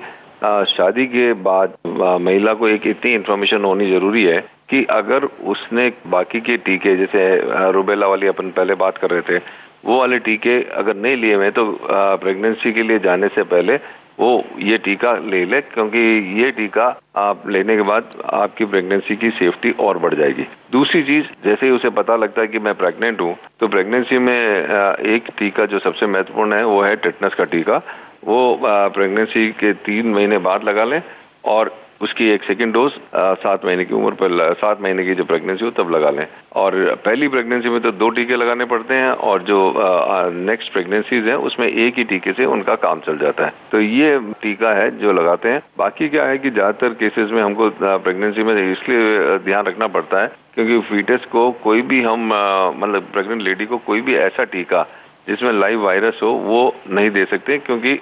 [SPEAKER 3] शादी के बाद महिला को एक इतनी इन्फॉर्मेशन होनी जरूरी है कि अगर उसने बाकी के टीके, जैसे रूबेला वाली अपन पहले बात कर रहे थे, वो वाले टीके अगर नहीं लिए हुए तो प्रेगनेंसी के लिए जाने से पहले वो ये टीका ले ले, क्योंकि ये टीका आप लेने के बाद आपकी प्रेगनेंसी की सेफ्टी और बढ़ जाएगी। दूसरी चीज, जैसे ही उसे पता लगता है कि मैं प्रेग्नेंट हूँ, तो प्रेगनेंसी में एक टीका जो सबसे महत्वपूर्ण है वो है टेटनस का टीका। वो प्रेगनेंसी के 3 महीने बाद लगा लें और उसकी एक सेकेंड डोज 7 महीने की उम्र पर, 7 महीने की जो प्रेगनेंसी हो तब लगा लें। और पहली प्रेगनेंसी में तो 2 टीके लगाने पड़ते हैं और जो नेक्स्ट प्रेगनेंसीज हैं उसमें एक ही टीके से उनका काम चल जाता है। तो ये टीका है जो लगाते हैं। बाकी क्या है कि ज्यादातर केसेस में हमको प्रेगनेंसी में इसलिए ध्यान रखना पड़ता है क्योंकि फीटस को कोई भी हम मतलब प्रेग्नेंट लेडी को कोई भी ऐसा टीका जिसमें लाइव वायरस हो वो नहीं दे सकते, क्योंकि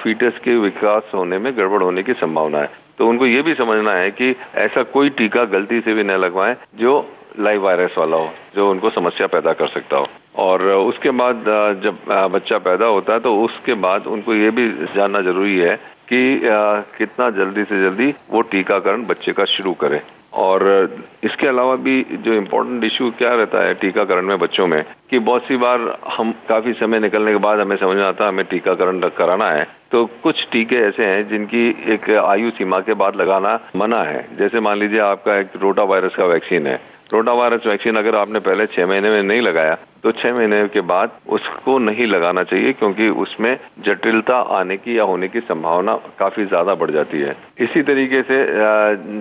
[SPEAKER 3] फीटस के विकास होने में गड़बड़ होने की संभावना है। तो उनको ये भी समझना है कि ऐसा कोई टीका गलती से भी न लगवाएं जो लाइव वायरस वाला हो, जो उनको समस्या पैदा कर सकता हो। और उसके बाद जब बच्चा पैदा होता है तो उसके बाद उनको ये भी जानना जरूरी है कि कितना जल्दी से जल्दी वो टीकाकरण बच्चे का शुरू करें। और इसके अलावा भी जो इम्पोर्टेंट इश्यू क्या रहता है टीकाकरण में बच्चों में, कि बहुत सी बार हम काफी समय निकलने के बाद हमें समझ में आता है हमें टीकाकरण कराना है, तो कुछ टीके ऐसे हैं जिनकी एक आयु सीमा के बाद लगाना मना है। जैसे मान लीजिए आपका एक रोटा वायरस का वैक्सीन है। रोटा वायरस वैक्सीन अगर आपने पहले 6 महीने में नहीं लगाया तो 6 महीने के बाद उसको नहीं लगाना चाहिए, क्योंकि उसमें जटिलता आने की या होने की संभावना काफी ज्यादा बढ़ जाती है। इसी तरीके से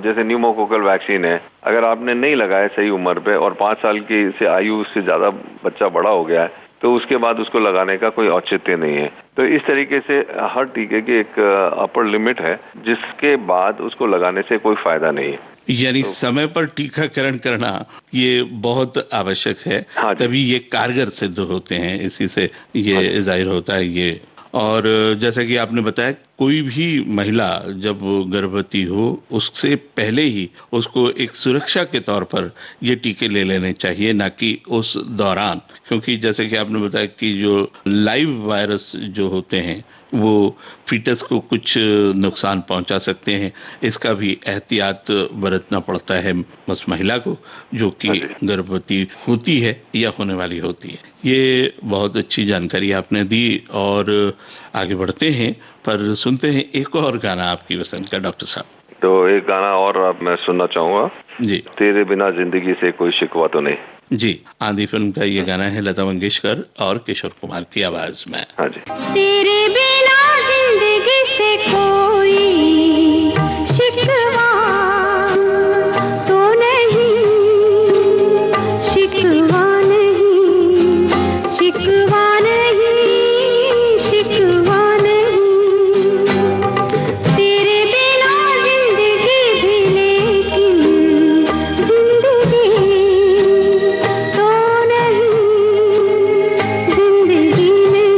[SPEAKER 3] जैसे न्यूमोकोकल वैक्सीन है, अगर आपने नहीं लगाया सही उम्र पे और 5 साल की से आयु से ज्यादा बच्चा बड़ा हो गया है तो उसके बाद उसको लगाने का कोई औचित्य नहीं है। तो इस तरीके से हर टीके की एक अपर लिमिट है जिसके बाद उसको लगाने से कोई फायदा नहीं है।
[SPEAKER 2] यानी समय पर टीकाकरण करना ये बहुत आवश्यक है।
[SPEAKER 3] हाँ,
[SPEAKER 2] तभी ये कारगर सिद्ध होते हैं, इसी से ये जाहिर होता है ये। और जैसा कि आपने बताया, कोई भी महिला जब गर्भवती हो उससे पहले ही उसको एक सुरक्षा के तौर पर ये टीके ले लेने चाहिए, ना कि उस दौरान, क्योंकि जैसे कि आपने बताया कि जो लाइव वायरस जो होते हैं वो फीटस को कुछ नुकसान पहुंचा सकते हैं। इसका भी एहतियात बरतना पड़ता है उस महिला को जो कि गर्भवती होती है या होने वाली होती है। ये बहुत अच्छी जानकारी आपने दी और आगे बढ़ते हैं, पर सुनते हैं एक और गाना आपकी पसंद का डॉक्टर साहब।
[SPEAKER 3] तो एक गाना और अब मैं सुनना चाहूंगा जी, तेरे बिना जिंदगी से कोई शिकवा तो नहीं।
[SPEAKER 2] जी, आंधी फिल्म का ये गाना है लता मंगेशकर और किशोर कुमार की आवाज में।
[SPEAKER 3] हाँ जी।
[SPEAKER 4] तेरे बिना जिंदगी से कोई शिकवा तो नहीं, शिकवा नहीं, शिकवा नहीं, शिकवा नहीं। तेरे बिना जिंदगी भी लेकिन जिंदगी तो नहीं, जिंदगी नहीं।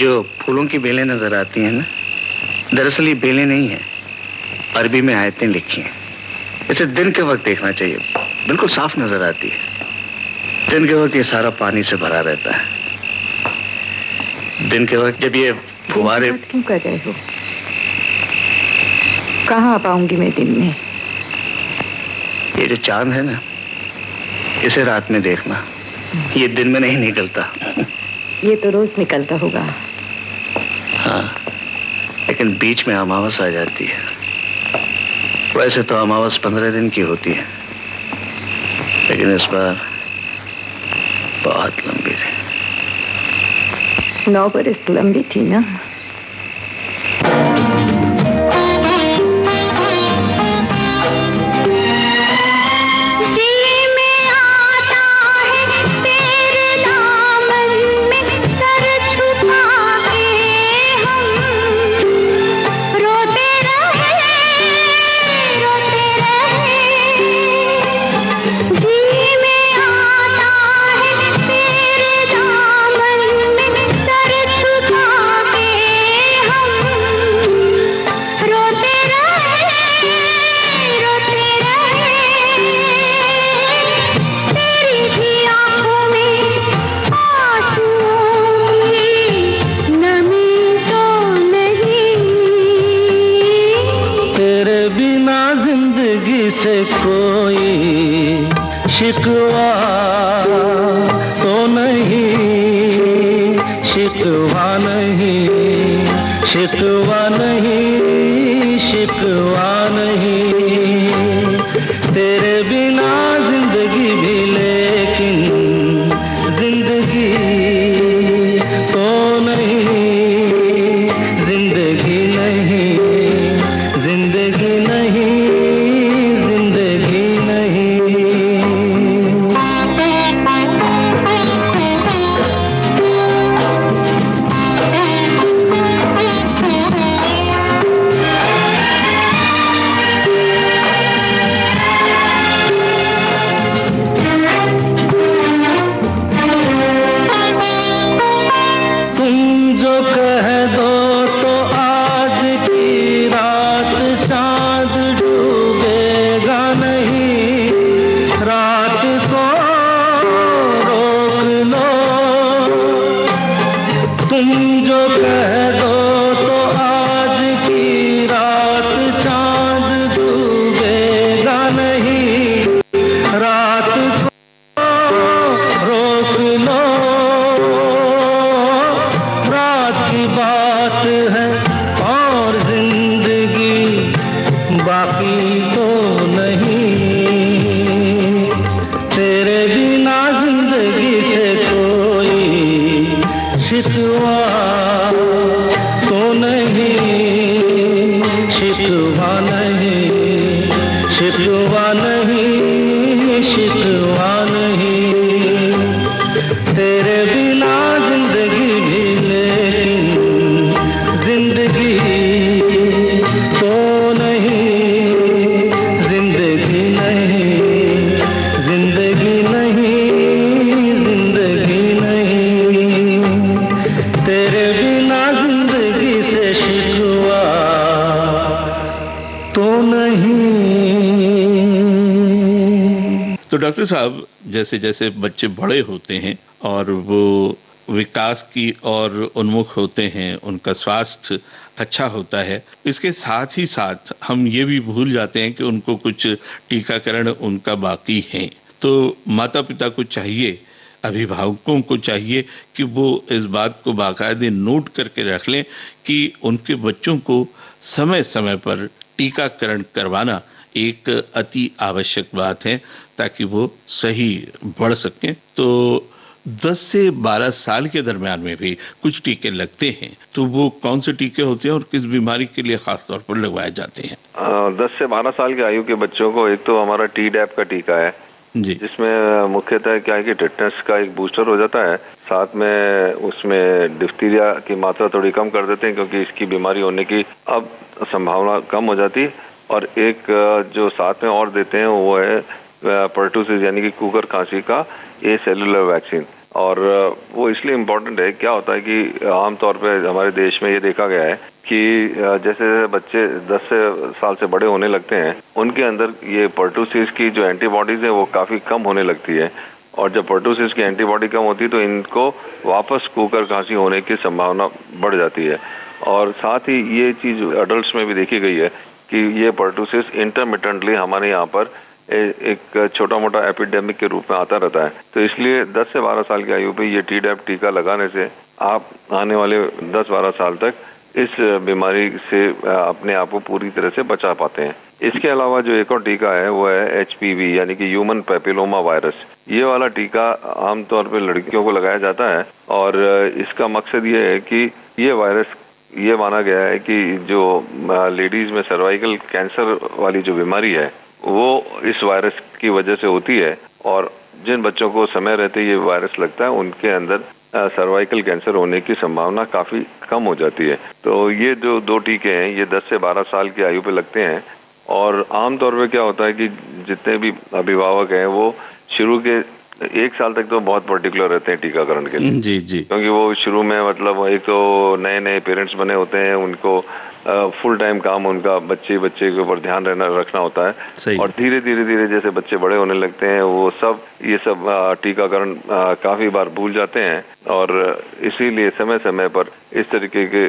[SPEAKER 5] जो फूलों की बेलें नजर आती हैं ना, दरअसल ये बेलें नहीं हैं, अरबी में आयतें लिखी हैं। इसे दिन के वक्त देखना चाहिए, बिल्कुल साफ नजर आती है। दिन के वक्त ये सारा पानी से भरा रहता है। दिन के वक्त जब ये फुहारे...
[SPEAKER 6] क्यों कर रहे हो? कहाँ पाऊंगी मैं दिन में?
[SPEAKER 5] ये जो चांद है ना, इसे रात में देखना, ये दिन में नहीं निकलता।
[SPEAKER 6] ये तो रोज निकलता होगा।
[SPEAKER 5] हाँ, लेकिन बीच में अमावस आ जाती है। वैसे तो अमावस 15 दिन की होती है, लेकिन इस बार बहुत लंबी थी।
[SPEAKER 6] 9 बरस लंबी थी ना।
[SPEAKER 1] शिकवा तो नहीं, शिकवा नहीं, शिकवा नहीं, शिकवा नहीं, तेरे बिना जिंदगी भी, लेकिन जिंदगी तो नहीं, जिंदगी नहीं, जिंदगी नहीं, जिंदगी नहीं।
[SPEAKER 2] तो डॉक्टर साहब, जैसे जैसे बच्चे बड़े होते हैं और वो विकास की ओर उन्मुख होते हैं, उनका स्वास्थ्य अच्छा होता है, इसके साथ ही साथ हम ये भी भूल जाते हैं कि उनको कुछ टीकाकरण उनका बाकी है। तो माता पिता को चाहिए, अभिभावकों को चाहिए कि वो इस बात को बाकायदे नोट करके रख लें कि उनके बच्चों को समय समय पर टीकाकरण करवाना एक अति आवश्यक बात है, ताकि वो सही बढ़ सकें। तो 10 से 12 साल के दरमियान में भी कुछ टीके लगते हैं, तो वो कौन से टीके होते हैं और किस बीमारी के लिए खास तौर पर लगवाए जाते हैं?
[SPEAKER 3] 10 से 12 साल की आयु के बच्चों को एक तो हमारा टीडैप का टीका है जी, जिसमें मुख्यतः क्या है कि टिटनेस का एक बूस्टर हो जाता है, साथ में उसमें डिफ्थीरिया की मात्रा थोड़ी कम कर देते हैं क्योंकि इसकी बीमारी होने की अब संभावना कम हो जाती है। और एक जो साथ में और देते हैं वो है पर्टूसिस यानी कि कुकर खांसी का ए सेलुलर वैक्सीन। और वो इसलिए इम्पोर्टेंट है। क्या होता है कि आमतौर पे हमारे देश में ये देखा गया है कि जैसे बच्चे 10 साल से बड़े होने लगते हैं, उनके अंदर ये पर्टूसिस की जो एंटीबॉडीज है वो काफी कम होने लगती है, और जब पर्टूसिस की एंटीबॉडी कम होती है तो इनको वापस कुकर खांसी होने की संभावना बढ़ जाती है। और साथ ही ये चीज अडल्ट्स में भी देखी गई है कि ये पर्टूसिस इंटरमिटेंटली हमारे यहाँ पर एक छोटा मोटा एपिडेमिक के रूप में आता रहता है। तो इसलिए 10 से 12 साल की आयु पे ये टीडैप टीका लगाने से आप आने वाले 10-12 साल तक इस बीमारी से अपने आप को पूरी तरह से बचा पाते हैं। इसके अलावा जो एक और टीका है वो है HPV यानी कि ह्यूमन पैपिलोमा वायरस। ये वाला टीका आमतौर पर लड़कियों को लगाया जाता है, और इसका मकसद ये है कि ये वायरस, ये माना गया है कि जो लेडीज में सर्वाइकल कैंसर वाली जो बीमारी है वो इस वायरस की वजह से होती है, और जिन बच्चों को समय रहते ये वायरस लगता है उनके अंदर सर्वाइकल कैंसर होने की संभावना काफी कम हो जाती है। तो ये जो 2 टीके हैं ये 10 से 12 साल की आयु पे लगते हैं, और आमतौर पे क्या होता है कि जितने भी अभिभावक हैं वो शुरू के 1 साल तक तो बहुत पर्टिकुलर रहते हैं टीकाकरण के लिए।
[SPEAKER 2] जी जी।
[SPEAKER 3] क्योंकि वो शुरू में मतलब एक तो नए पेरेंट्स बने होते हैं, उनको फुल टाइम काम उनका बच्चे के ऊपर ध्यान रखना होता है, और धीरे धीरे जैसे बच्चे बड़े होने लगते हैं वो ये सब टीकाकरण काफी बार भूल जाते हैं, और इसीलिए समय समय पर इस तरीके के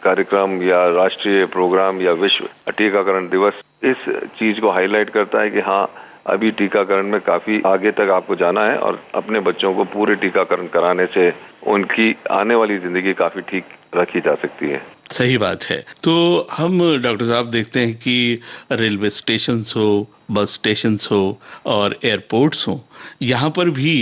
[SPEAKER 3] कार्यक्रम या राष्ट्रीय प्रोग्राम या विश्व टीकाकरण दिवस इस चीज को हाईलाइट करता है कि हाँ, अभी टीकाकरण में काफी आगे तक आपको जाना है, और अपने बच्चों को पूरे टीकाकरण कराने से उनकी आने वाली जिंदगी काफी ठीक रखी जा सकती है।
[SPEAKER 2] सही बात है। तो हम डॉक्टर साहब देखते हैं कि रेलवे स्टेशंस हो, बस स्टेशंस हो और एयरपोर्ट्स हो, यहाँ पर भी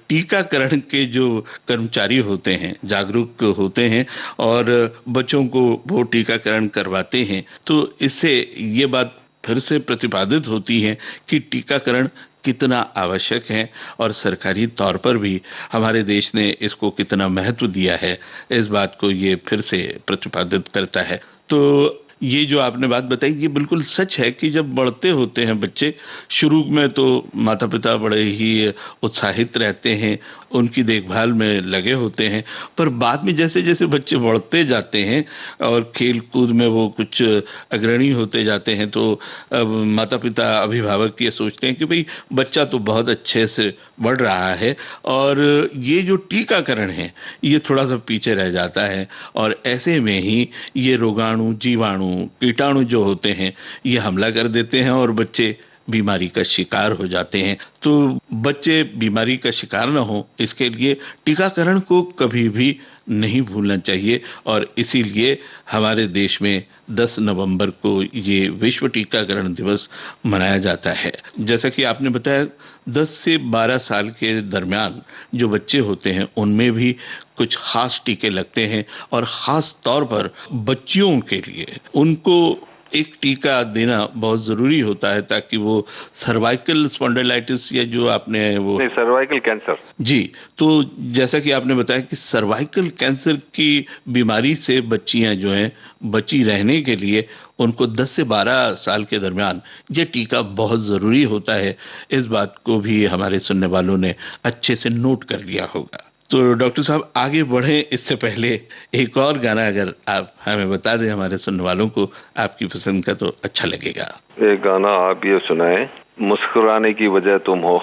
[SPEAKER 2] टीकाकरण के जो कर्मचारी होते हैं जागरूक होते हैं और बच्चों को वो टीकाकरण करवाते हैं। तो इससे ये बात फिर से प्रतिपादित होती है कि टीकाकरण कितना आवश्यक है, और सरकारी तौर पर भी हमारे देश ने इसको कितना महत्व दिया है, इस बात को ये फिर से प्रतिपादित करता है। तो ये जो आपने बात बताई ये बिल्कुल सच है कि जब बढ़ते होते हैं बच्चे, शुरू में तो माता पिता बड़े ही उत्साहित रहते हैं, उनकी देखभाल में लगे होते हैं, पर बाद में जैसे जैसे बच्चे बढ़ते जाते हैं और खेल कूद में वो कुछ अग्रणी होते जाते हैं, तो माता पिता अभिभावक ये सोचते हैं कि भाई बच्चा तो बहुत अच्छे से बढ़ रहा है और ये जो टीकाकरण है ये थोड़ा सा पीछे रह जाता है, और ऐसे में ही ये रोगाणु, जीवाणु, कीटाणु जो होते हैं ये हमला कर देते हैं और बच्चे बीमारी का शिकार हो जाते हैं। तो बच्चे बीमारी का शिकार न हो इसके लिए टीकाकरण को कभी भी नहीं भूलना चाहिए, और इसीलिए हमारे देश में 10 नवंबर को ये विश्व टीकाकरण दिवस मनाया जाता है। जैसा कि आपने बताया 10 से 12 साल के दरमियान जो बच्चे होते हैं उनमें भी कुछ खास टीके लगते हैं, और खास तौर पर बच्चियों के लिए उनको एक टीका देना बहुत जरूरी होता है ताकि वो सर्वाइकल स्पॉन्डिलाइटिस या जो आपने वो
[SPEAKER 3] सर्वाइकल कैंसर,
[SPEAKER 2] जी, तो जैसा कि आपने बताया कि सर्वाइकल कैंसर की बीमारी से बच्चियां जो हैं बची रहने के लिए उनको 10 से 12 साल के दरमियान ये टीका बहुत जरूरी होता है। इस बात को भी हमारे सुनने वालों ने अच्छे से नोट कर लिया होगा। तो डॉक्टर साहब आगे बढ़े इससे पहले एक और गाना अगर आप हमें बता दें हमारे सुनने वालों को, आपकी पसंद का तो अच्छा लगेगा।
[SPEAKER 3] एक गाना आप ये सुनाएं, मुस्कुराने की वजह तुम हो।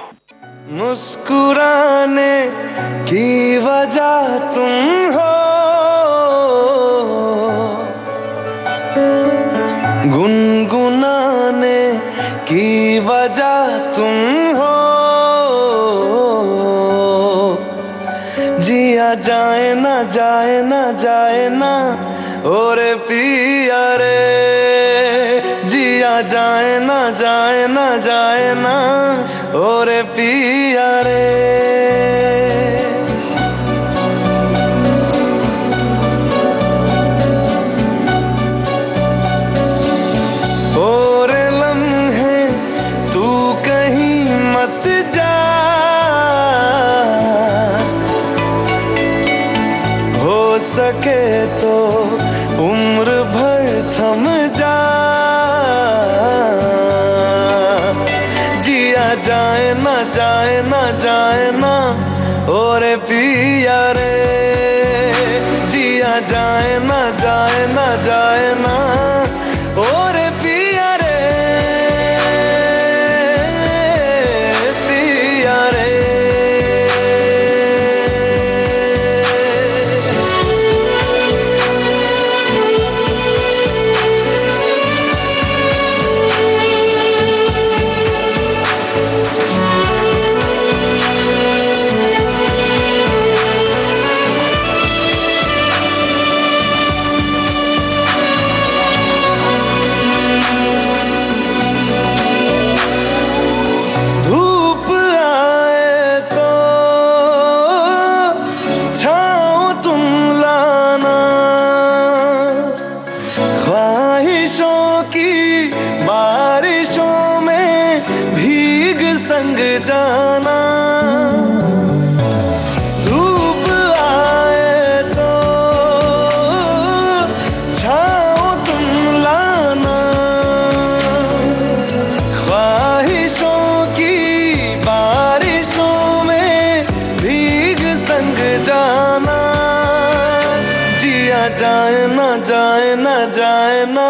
[SPEAKER 1] मुस्कुराने की वजह तुम हो, गुनगुनाने की वजह तुम हो, जिया जाए ना जाए ना जाए ना ओरे पिया रे, जिया जाए ना जाए ना जाए ना ओरे पिया रे। ओरे लम्हे तू कहीं मत जा, हो सके तो उम्र भर थम जा, जिया जाए ना जाए ना जाए ना और पिया रे जिया जाए ना जाए ना जाए ना और पिया रे पिया रे जाए ना जाए ना जाए ना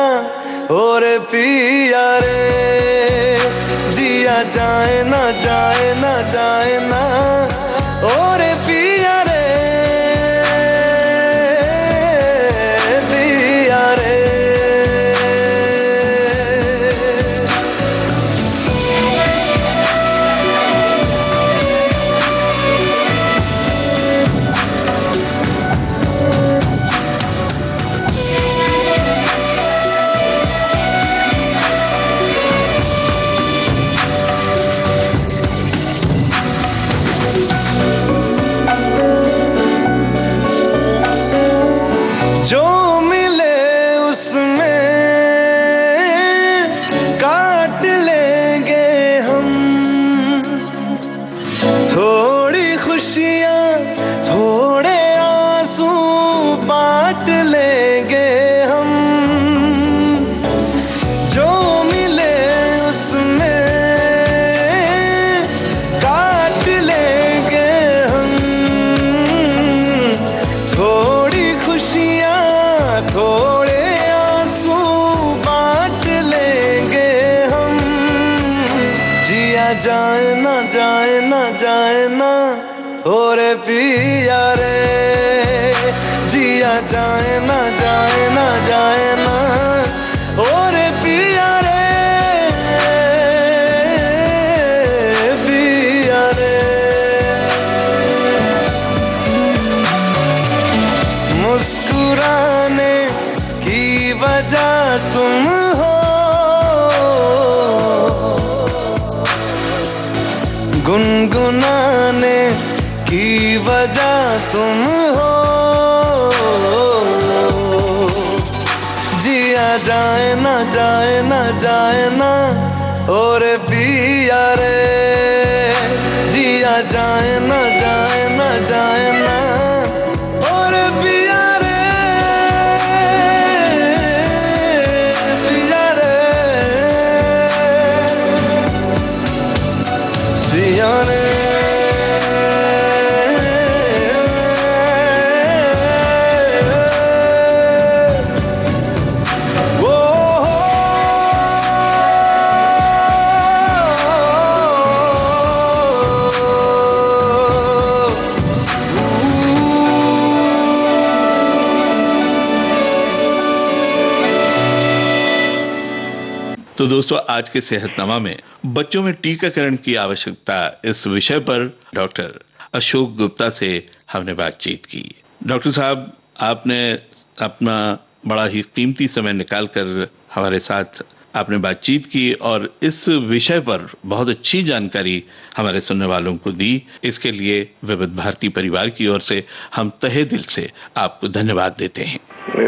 [SPEAKER 1] और पिया रे जिया जाए ना जाए ना जाए ना और पिया रे पिया रे जो मिले उसमें काट लेंगे हम थोड़ी खुशियाँ थोड़े आंसू बांट लेंगे हम जो मिले उसमें काट लेंगे हम थोड़ी खुशियाँ थोड़े आंसू बांट लेंगे हम जिया जाए ना जाए ना जाए ना और पिया रे जिया जाए ना जाए ना जाए ना और पिया रे पिया रे मुस्कुराने की वजह तुम हो गुनगुनाने की वजह तुम हो जिया जाए ना जाए ना जाए ना और पिया रे जिया जाए ना जाए ना जाए ना और पिया रे पिया रे पिया रे
[SPEAKER 2] तो दोस्तों, आज के सेहतनामा में बच्चों में टीकाकरण की आवश्यकता इस विषय पर डॉक्टर अशोक गुप्ता से हमने बातचीत की। डॉक्टर साहब, आपने अपना बड़ा ही कीमती समय निकालकर हमारे साथ आपने बातचीत की और इस विषय पर बहुत अच्छी जानकारी हमारे सुनने वालों को दी। इसके लिए विविध भारती परिवार की ओर से हम तहे दिल से आपको धन्यवाद देते हैं।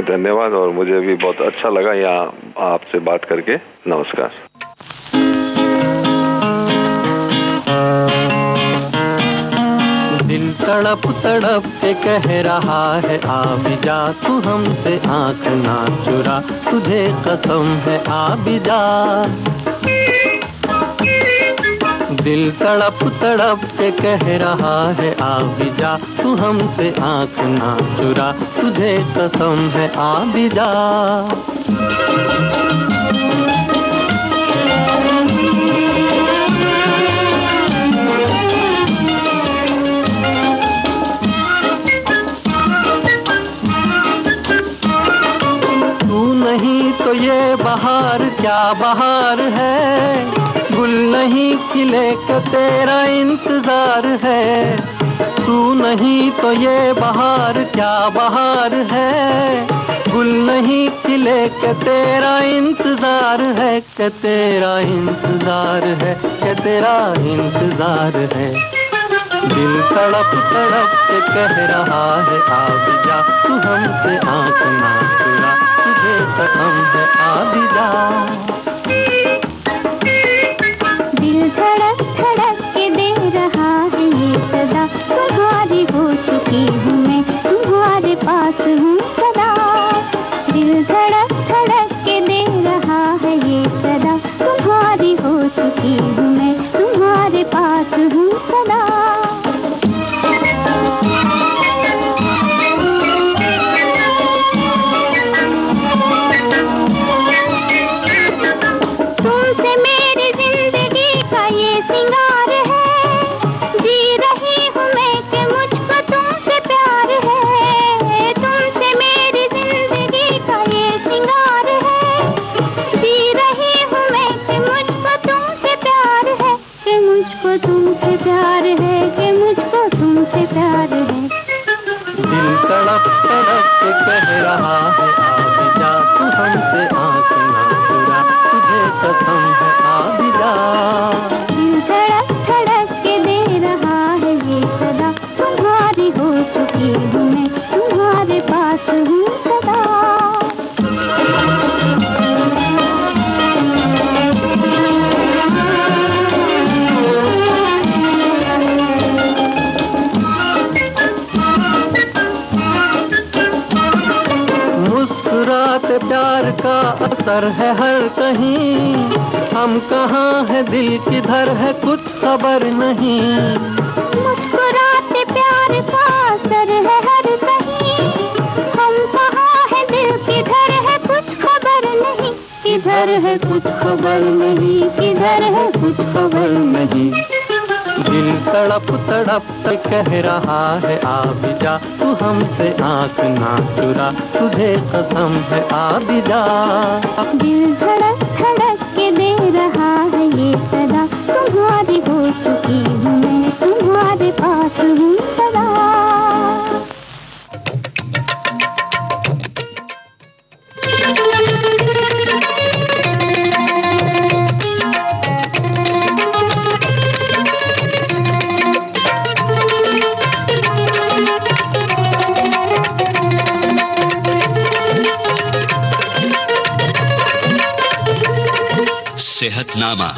[SPEAKER 3] धन्यवाद, और मुझे भी बहुत अच्छा लगा यहाँ आपसे बात करके। नमस्कार।
[SPEAKER 7] दिल तड़प तड़प के कह रहा है आ भी जा, तू हमसे आंख ना चुरा, तुझे कसम है आ भी जा। दिल तड़प तड़प के कह रहा है आ भी जा, तू हमसे आँख ना चुरा, तुझे कसम है आ भी जा। तो ये बहार क्या बहार है, गुल नहीं खिले का तेरा इंतजार है। तू नहीं तो ये बहार क्या बहार है, गुल नहीं खिले का तेरा इंतजार है, कि तेरा इंतजार है, कि तेरा इंतजार है। दिल तड़प तड़प के कह रहा है आ भी जा, तू हमसे आँख ना चुरा, तुझे कसम है आ भी जा।
[SPEAKER 4] दिल धड़क धड़क के दे रहा है ये सदा, तुम्हारी हो चुकी हूँ मैं, तुम्हारे पास हूँ सदा। दिल धड़क धड़क के दे रहा है ये सदा, तुम्हारी हो चुकी हूँ मैं, तुम्हारे पास हूँ सदा।
[SPEAKER 7] प्यार का असर है हर कहीं, हम कहाँ है दिल किधर है कुछ खबर नहीं।
[SPEAKER 4] मुस्कुराते प्यार का असर है हर कहीं, हम कहाँ है दिल किधर है कुछ खबर नहीं। किधर है कुछ खबर नहीं, किधर है कुछ खबर नहीं।
[SPEAKER 7] दिल तड़प तड़प के कह रहा है आ भी जा, तू हमसे आँख ना चुरा, तुझे कसम है आ भी जा।
[SPEAKER 4] दिल धड़क धड़क के दे रहा है ये सदा, तुम्हारी हो चुकी हूँ मैं, तुम्हारे पास हूँ सदा।
[SPEAKER 8] सेहतनामा।